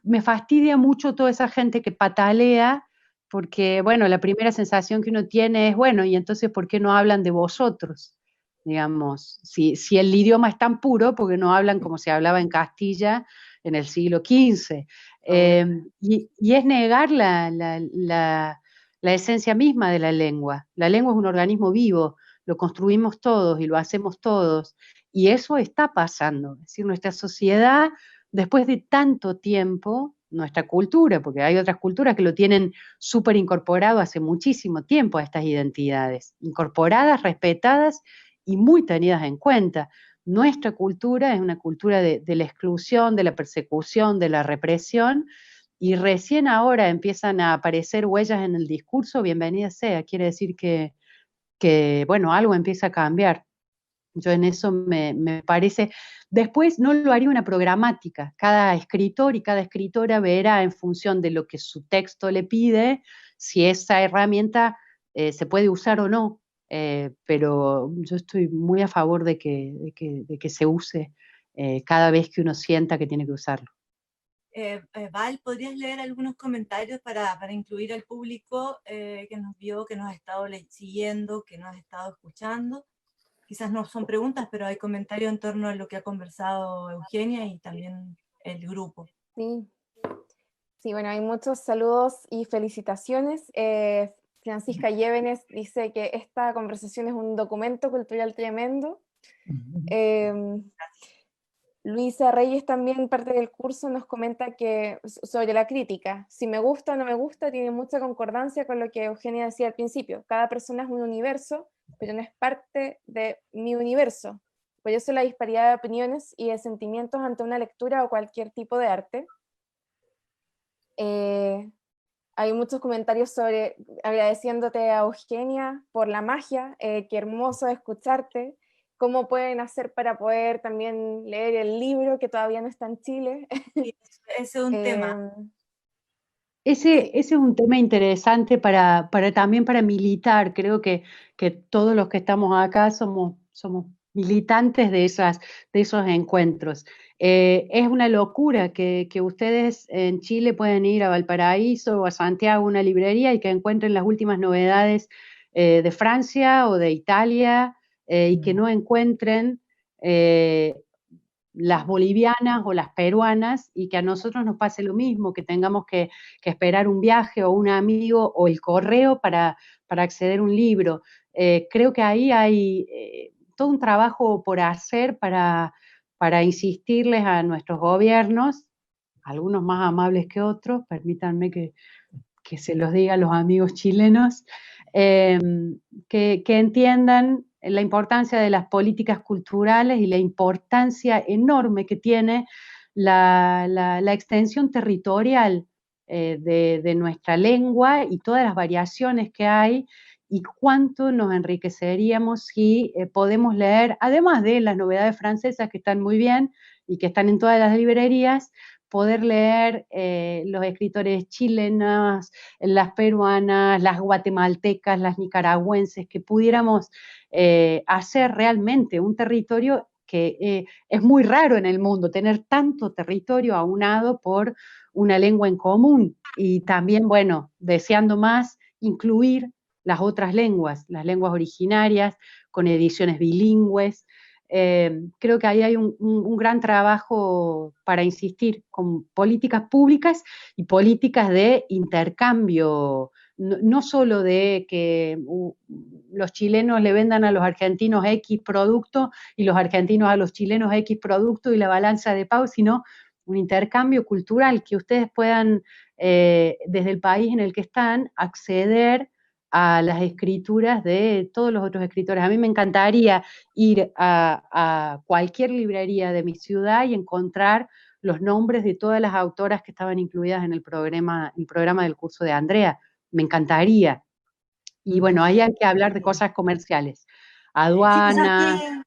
me fastidia mucho toda esa gente que patalea, porque, bueno, la primera sensación que uno tiene es, bueno, y entonces, ¿por qué no hablan de vosotros? Digamos, si el idioma es tan puro, porque no hablan como se hablaba en Castilla en el siglo XV. Y es negar la esencia misma de la lengua. La lengua es un organismo vivo, lo construimos todos y lo hacemos todos, y eso está pasando. Es decir, nuestra sociedad, después de tanto tiempo, nuestra cultura, porque hay otras culturas que lo tienen súper incorporado hace muchísimo tiempo a estas identidades, incorporadas, respetadas y muy tenidas en cuenta. Nuestra cultura es una cultura de la exclusión, de la persecución, de la represión, y recién ahora empiezan a aparecer huellas en el discurso. Bienvenida sea, quiere decir que bueno, algo empieza a cambiar. Yo en eso me parece, después no lo haría una programática, cada escritor y cada escritora verá en función de lo que su texto le pide, si esa herramienta se puede usar o no, pero yo estoy muy a favor de que se use cada vez que uno sienta que tiene que usarlo. Val, ¿podrías leer algunos comentarios para incluir al público que nos vio, que nos ha estado siguiendo, que nos ha estado escuchando? Quizás no son preguntas, pero hay comentarios en torno a lo que ha conversado Eugenia y también el grupo. Sí, sí, bueno, hay muchos saludos y felicitaciones. Francisca Llévenes dice que esta conversación es un documento cultural tremendo. Luisa Reyes, también parte del curso, nos comenta que sobre la crítica, si me gusta o no me gusta, tiene mucha concordancia con lo que Eugenia decía al principio. Cada persona es un universo, pero no es parte de mi universo. Por eso la disparidad de opiniones y de sentimientos ante una lectura o cualquier tipo de arte. Hay muchos comentarios sobre agradeciéndote a Eugenia por la magia, qué hermoso escucharte. ¿Cómo pueden hacer para poder también leer el libro que todavía no está en Chile? Sí, ese es un tema. Ese es un tema interesante también para militar. Creo que todos los que estamos acá somos militantes de esos encuentros. Es una locura que ustedes en Chile pueden ir a Valparaíso o a Santiago, una librería, y que encuentren las últimas novedades de Francia o de Italia, y que no encuentren las bolivianas o las peruanas, y que a nosotros nos pase lo mismo, que tengamos que esperar un viaje o un amigo o el correo para acceder a un libro. Creo que ahí hay todo un trabajo por hacer para insistirles a nuestros gobiernos, algunos más amables que otros, permítanme que se los diga a los amigos chilenos, que entiendan la importancia de las políticas culturales y la importancia enorme que tiene la extensión territorial de nuestra lengua y todas las variaciones que hay, y cuánto nos enriqueceríamos si podemos leer, además de las novedades francesas que están muy bien y que están en todas las librerías, poder leer los escritores chilenos, las peruanas, las guatemaltecas, las nicaragüenses, que pudiéramos hacer realmente un territorio que es muy raro en el mundo, tener tanto territorio aunado por una lengua en común, y también, bueno, deseando más, incluir las otras lenguas, las lenguas originarias, con ediciones bilingües. Creo que ahí hay un gran trabajo para insistir con políticas públicas y políticas de intercambio, no solo de que los chilenos le vendan a los argentinos X producto y los argentinos a los chilenos X producto y la balanza de pago, sino un intercambio cultural, que ustedes puedan, desde el país en el que están, acceder a las escrituras de todos los otros escritores. A mí me encantaría ir a cualquier librería de mi ciudad y encontrar los nombres de todas las autoras que estaban incluidas en el programa del curso de Andrea. Me encantaría. Y bueno, ahí hay que hablar de cosas comerciales. Aduana.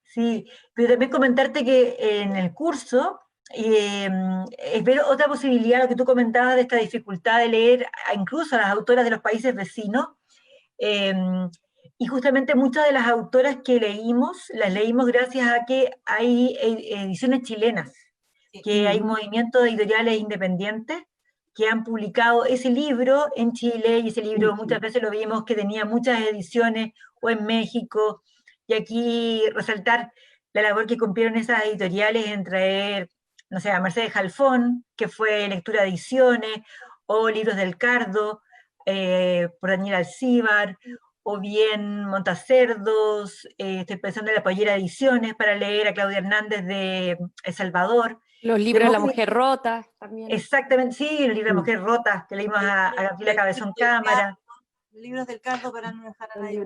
Sí, pero también comentarte que en el curso es ver otra posibilidad, lo que tú comentabas de esta dificultad de leer incluso a las autoras de los países vecinos, y justamente muchas de las autoras que leímos, las leímos gracias a que hay ediciones chilenas, que hay un movimiento de editoriales independientes que han publicado ese libro en Chile, y ese libro muchas veces lo vimos que tenía muchas ediciones, o en México, y aquí resaltar la labor que cumplieron esas editoriales en traer, no sé, a Mercedes Jalfón, que fue Lectura Ediciones, o Libros del Cardo, por Daniel Alcíbar, o bien Montacerdos, estoy pensando en La Pollera Ediciones, para leer a Claudia Hernández de El Salvador. Los libros de La Mujer Rota también. Exactamente, sí, el libro de La Mujer Rota, que leímos a Gabriela Cabezón Cámara. Libros del Cardo, para no dejar a nadie.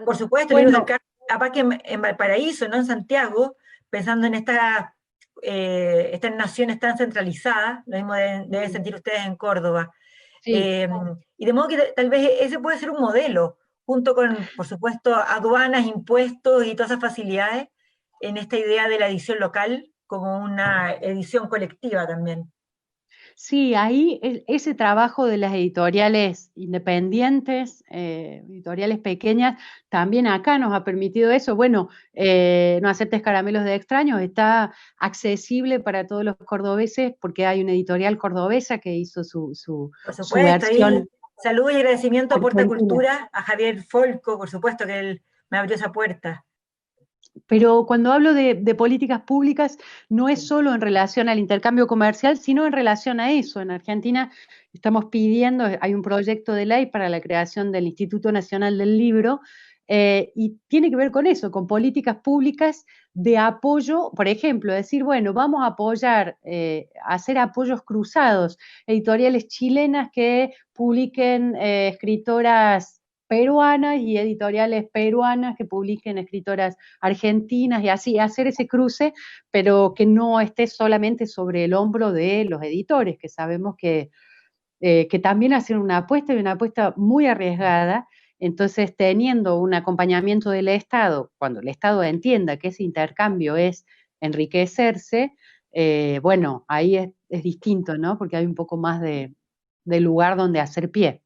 Por supuesto, Bueno, libros del Cardo, capaz que en Valparaíso, no en Santiago, pensando en estas naciones tan centralizadas, lo mismo deben sentir ustedes en Córdoba. Sí. Y de modo que tal vez ese puede ser un modelo, junto con, por supuesto, aduanas, impuestos y todas esas facilidades, en esta idea de la edición local como una edición colectiva también. Sí, ahí ese trabajo de las editoriales independientes, editoriales pequeñas, también acá nos ha permitido eso. Bueno, No aceptes caramelos de extraños está accesible para todos los cordobeses, porque hay una editorial cordobesa que hizo su Por supuesto, versión. ahí, saludo y agradecimiento a Porta argentina. Cultura, a Javier Folco, por supuesto, que él me abrió esa puerta. Pero cuando hablo de políticas públicas, no es solo en relación al intercambio comercial, sino en relación a eso. En Argentina estamos pidiendo, hay un proyecto de ley para la creación del Instituto Nacional del Libro, y tiene que ver con eso, con políticas públicas de apoyo, por ejemplo, decir, bueno, vamos a apoyar, hacer apoyos cruzados, editoriales chilenas que publiquen escritoras peruanas y editoriales peruanas que publiquen escritoras argentinas, y así hacer ese cruce, pero que no esté solamente sobre el hombro de los editores, que sabemos que también hacen una apuesta, y una apuesta muy arriesgada. Entonces, teniendo un acompañamiento del Estado, cuando el Estado entienda que ese intercambio es enriquecerse, bueno, ahí es distinto, ¿no? Porque hay un poco más de lugar donde hacer pie.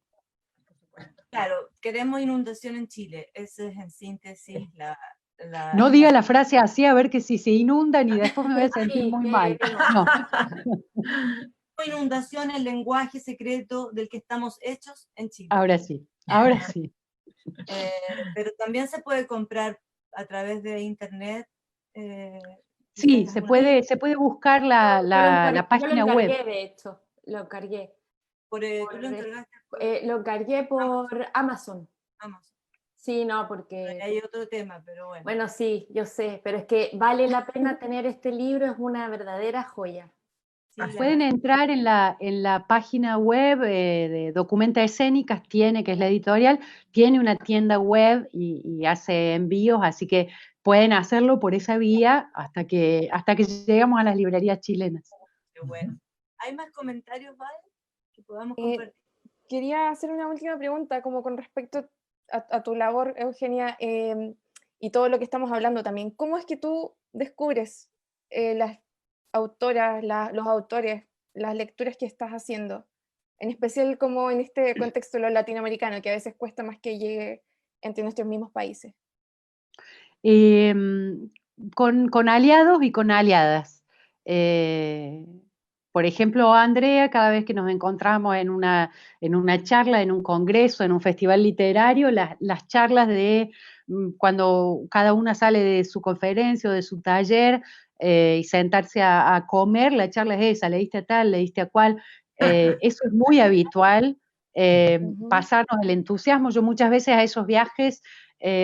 Claro, queremos inundación en Chile. Esa es en síntesis No diga la frase así, a ver que si se inundan y después me voy a sentir muy mal. No. Inundación, el lenguaje secreto del que estamos hechos en Chile. Ahora sí, ahora sí. Pero también se puede comprar a través de internet. Sí, se puede buscar la página web. Lo encargué, de hecho, lo encargué. ¿Tú lo encargaste? Lo encargué por Amazon. Sí, no, porque... Hay otro tema, pero bueno. Bueno, sí, yo sé, pero es que vale la pena tener este libro, es una verdadera joya. Sí, Pueden entrar en la página web de Documenta Escénicas, que es la editorial, tiene una tienda web y hace envíos, así que pueden hacerlo por esa vía hasta que llegamos a las librerías chilenas. Qué bueno. ¿Hay más comentarios, Val, que podamos Eh, compartir? Quería hacer una última pregunta, como con respecto a tu labor, Eugenia, y todo lo que estamos hablando también. ¿Cómo es que tú descubres las autoras, los autores, las lecturas que estás haciendo? En especial como en este contexto lo latinoamericano, que a veces cuesta más que llegue entre nuestros mismos países. Con aliados y con aliadas. Por ejemplo, Andrea, cada vez que nos encontramos en una charla, en un congreso, en un festival literario, las charlas de cuando cada una sale de su conferencia o de su taller y sentarse a comer, la charla es esa, leíste a tal, leíste a cual. Eso es muy habitual, pasarnos el entusiasmo. Yo muchas veces a esos viajes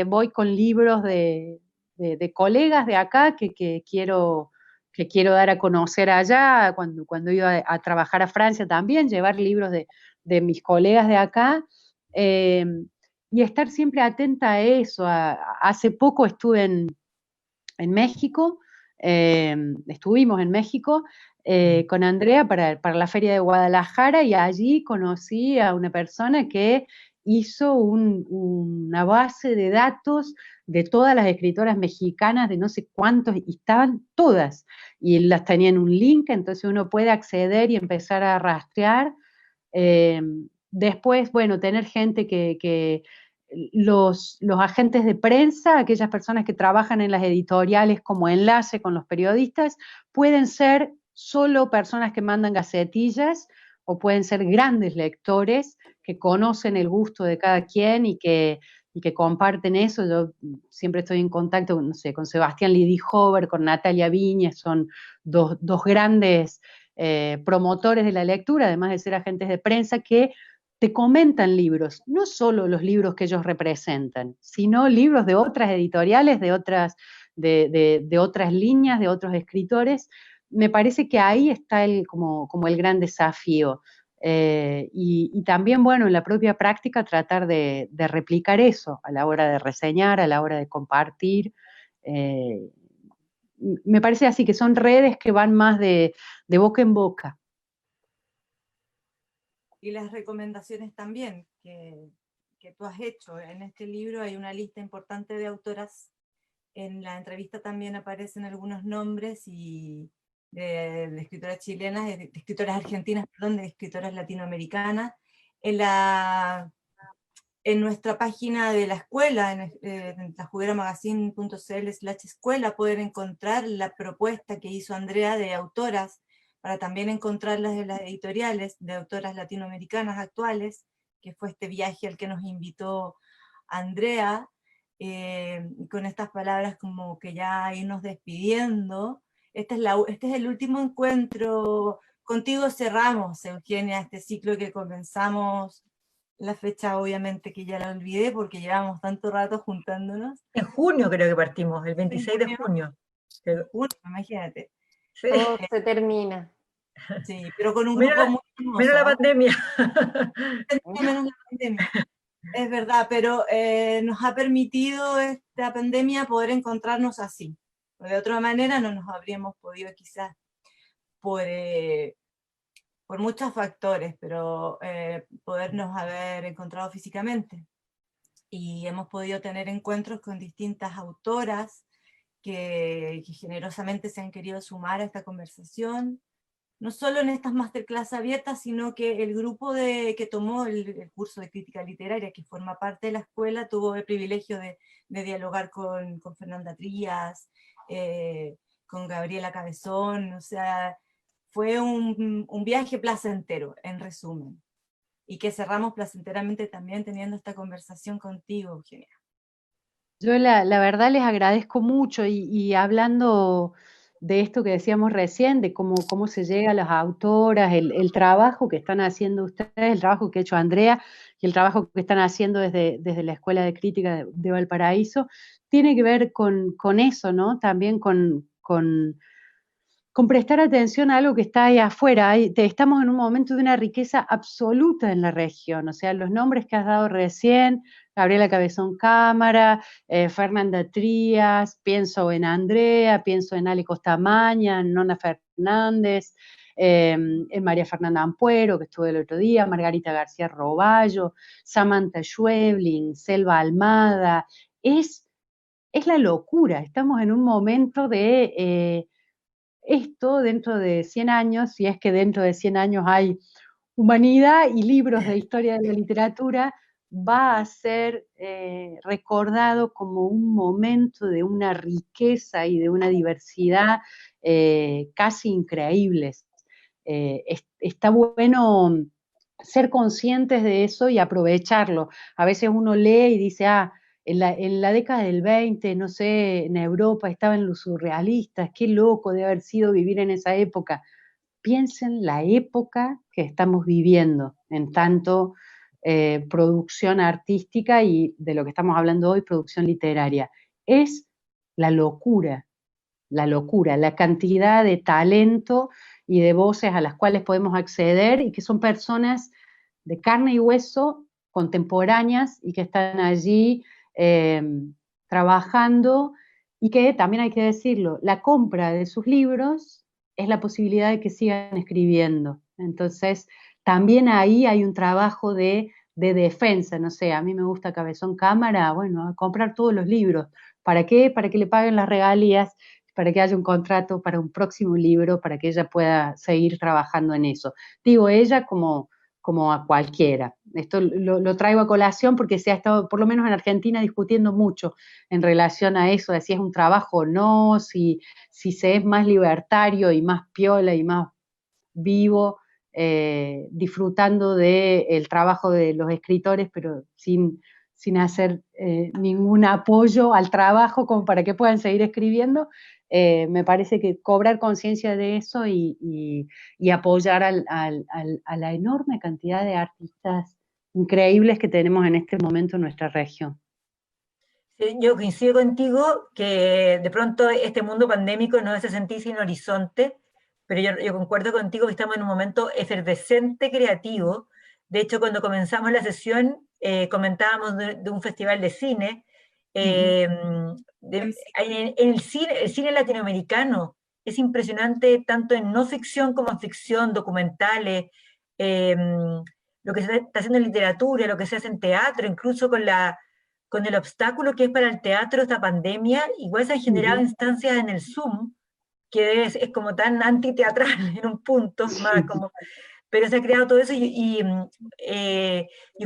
voy con libros de colegas de acá que quiero dar a conocer allá, cuando iba a trabajar a Francia también, llevar libros de mis colegas de acá, y estar siempre atenta a eso. Hace poco estuve en México, estuvimos en México con Andrea para la Feria de Guadalajara, y allí conocí a una persona que hizo una base de datos de todas las escritoras mexicanas, de no sé cuántos, y estaban todas, y las tenía en un link, entonces uno puede acceder y empezar a rastrear. Después, bueno, tener gente que los agentes de prensa, aquellas personas que trabajan en las editoriales como enlace con los periodistas, pueden ser solo personas que mandan gacetillas o pueden ser grandes lectores que conocen el gusto de cada quien y que comparten eso. Yo siempre estoy en contacto, no sé, con Sebastián Lidihover, con Natalia Viñas, son dos grandes promotores de la lectura, además de ser agentes de prensa, que te comentan libros, no solo los libros que ellos representan, sino libros de otras editoriales, de otras líneas, de otros escritores. Me parece que ahí está como el gran desafío. Y también, bueno, en la propia práctica tratar de replicar eso a la hora de reseñar, a la hora de compartir. Me parece así que son redes que van más de boca en boca. Y las recomendaciones también que tú has hecho. En este libro hay una lista importante de autoras. En la entrevista también aparecen algunos nombres y de escritoras chilenas, de escritoras argentinas, perdón, de escritoras latinoamericanas. En nuestra página de la escuela, en lajugueramagazine.cl/escuela, pueden encontrar la propuesta que hizo Andrea de autoras, para también encontrarlas en las editoriales de autoras latinoamericanas actuales, que fue este viaje al que nos invitó Andrea, con estas palabras como que ya irnos despidiendo. Este es el último encuentro. Contigo cerramos, Eugenia, este ciclo que comenzamos. La fecha obviamente que ya la olvidé porque llevamos tanto rato juntándonos. En junio creo que partimos, el 26 de junio. Imagínate. Sí. Todo se termina. Sí, pero con un grupo muy hermoso. Menos la pandemia. Menos la pandemia. Es verdad, pero nos ha permitido esta pandemia poder encontrarnos así. De otra manera no nos habríamos podido quizás por muchos factores, pero podernos haber encontrado físicamente. Y hemos podido tener encuentros con distintas autoras que generosamente se han querido sumar a esta conversación, no solo en estas masterclass abiertas, sino que el grupo que tomó el curso de crítica literaria, que forma parte de la escuela, tuvo el privilegio de dialogar con Fernanda Trías, con Gabriela Cabezón. O sea, fue un viaje placentero, en resumen, y que cerramos placenteramente también teniendo esta conversación contigo, Eugenia. Yo la verdad les agradezco mucho, y hablando esto que decíamos recién, de cómo se llega a las autoras, el trabajo que están haciendo ustedes, el trabajo que ha hecho Andrea, y el trabajo que están haciendo desde la Escuela de Crítica de Valparaíso, tiene que ver con eso, ¿no? También con prestar atención a algo que está ahí afuera. Estamos en un momento de una riqueza absoluta en la región, o sea, los nombres que has dado recién, Gabriela Cabezón Cámara, Fernanda Trías, pienso en Andrea, pienso en Ale Costamaña, en Nona Fernández, en María Fernanda Ampuero, que estuvo el otro día, Margarita García Roballo, Samantha Schwebling, Selva Almada. Es la locura, estamos en un momento de esto dentro de 100 años, si es que dentro de 100 años hay humanidad y libros de historia de la literatura, va a ser recordado como un momento de una riqueza y de una diversidad casi increíbles. Está bueno ser conscientes de eso y aprovecharlo. A veces uno lee y dice, en la década del 20, no sé, en Europa estaban los surrealistas, qué loco de haber sido vivir en esa época. Piensen la época que estamos viviendo, en tanto producción artística y de lo que estamos hablando hoy, producción literaria. Es la locura, la cantidad de talento y de voces a las cuales podemos acceder y que son personas de carne y hueso, contemporáneas y que están allí trabajando, y que también hay que decirlo, la compra de sus libros es la posibilidad de que sigan escribiendo. Entonces, también ahí hay un trabajo de defensa, no sé, a mí me gusta Cabezón Cámara, bueno, a comprar todos los libros. ¿Para qué? Para que le paguen las regalías, para que haya un contrato para un próximo libro, para que ella pueda seguir trabajando en eso. Digo ella como a cualquiera. Esto lo traigo a colación porque se ha estado, por lo menos en Argentina, discutiendo mucho en relación a eso, de si es un trabajo o no, si se es más libertario y más piola y más vivo, disfrutando del trabajo de los escritores, pero sin hacer ningún apoyo al trabajo como para que puedan seguir escribiendo. Me parece que cobrar conciencia de eso y apoyar a la enorme cantidad de artistas increíbles que tenemos en este momento en nuestra región. Sí, yo coincido contigo que de pronto este mundo pandémico nos hace sentir sin horizonte, pero yo concuerdo contigo que estamos en un momento efervescente creativo. De hecho, cuando comenzamos la sesión, comentábamos de un festival de cine. En el cine latinoamericano es impresionante, tanto en no ficción como en ficción, documentales, lo que se está haciendo en literatura, lo que se hace en teatro, incluso con el obstáculo que es para el teatro esta pandemia. Igual se han generado instancias en el Zoom, que es como tan antiteatral en un punto, más como, pero se ha creado todo eso yo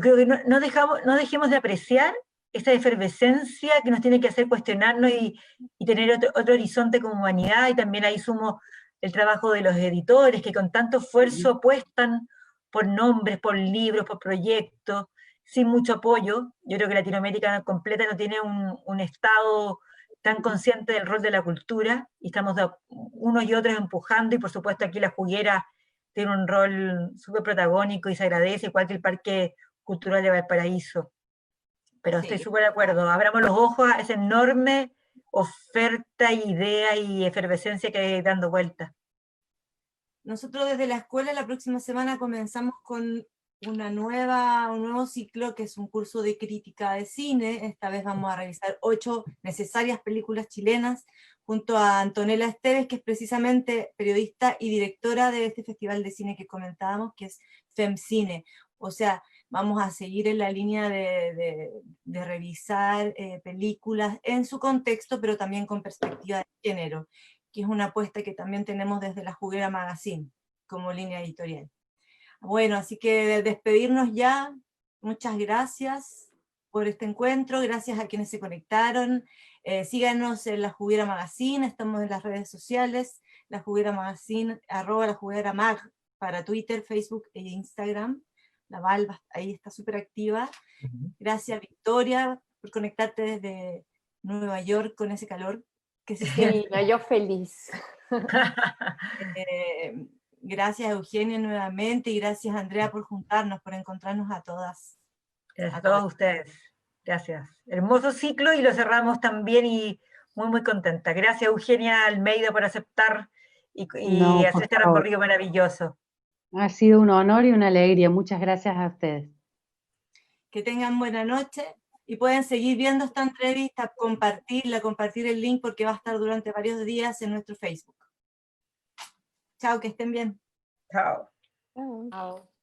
creo que no dejemos de apreciar esa efervescencia que nos tiene que hacer cuestionarnos y tener otro horizonte como humanidad, y también ahí sumo el trabajo de los editores que con tanto esfuerzo apuestan por nombres, por libros, por proyectos, sin mucho apoyo. Yo creo que Latinoamérica completa no tiene un Estado tan consciente del rol de la cultura, y estamos unos y otros empujando, y por supuesto aquí la Juguera tiene un rol súper protagónico y se agradece, igual que el Parque Cultural de Valparaíso. Pero estoy súper de acuerdo, abramos los ojos a esa enorme oferta, idea y efervescencia que hay dando vuelta. Nosotros desde la escuela la próxima semana comenzamos con un nuevo ciclo que es un curso de crítica de cine. Esta vez vamos a revisar 8 necesarias películas chilenas junto a Antonella Esteves, que es precisamente periodista y directora de este festival de cine que comentábamos, que es FemCine. O sea, vamos a seguir en la línea de revisar películas en su contexto, pero también con perspectiva de género, que es una apuesta que también tenemos desde la Juguera Magazine como línea editorial. Bueno, así que despedirnos ya. Muchas gracias por este encuentro, gracias a quienes se conectaron. Síganos en la Juguera Magazine, estamos en las redes sociales, la Juguera Magazine, @lajugueramag para Twitter, Facebook e Instagram. La Val ahí está súper activa. Gracias, Victoria, por conectarte desde Nueva York con ese calor que se siente. Sí, yo feliz. Gracias Eugenia nuevamente y gracias Andrea por juntarnos, por encontrarnos a todas. A todos ustedes. Gracias. Hermoso ciclo y lo cerramos también y muy, muy contenta. Gracias Eugenia Almeida por aceptar y No, hacer por este favor. recorrido maravilloso. Ha sido un honor y una alegría. Muchas gracias a ustedes. Que tengan buena noche y pueden seguir viendo esta entrevista, compartir el link porque va a estar durante varios días en nuestro Facebook. Chao, que estén bien. Chao. Chao. Chao.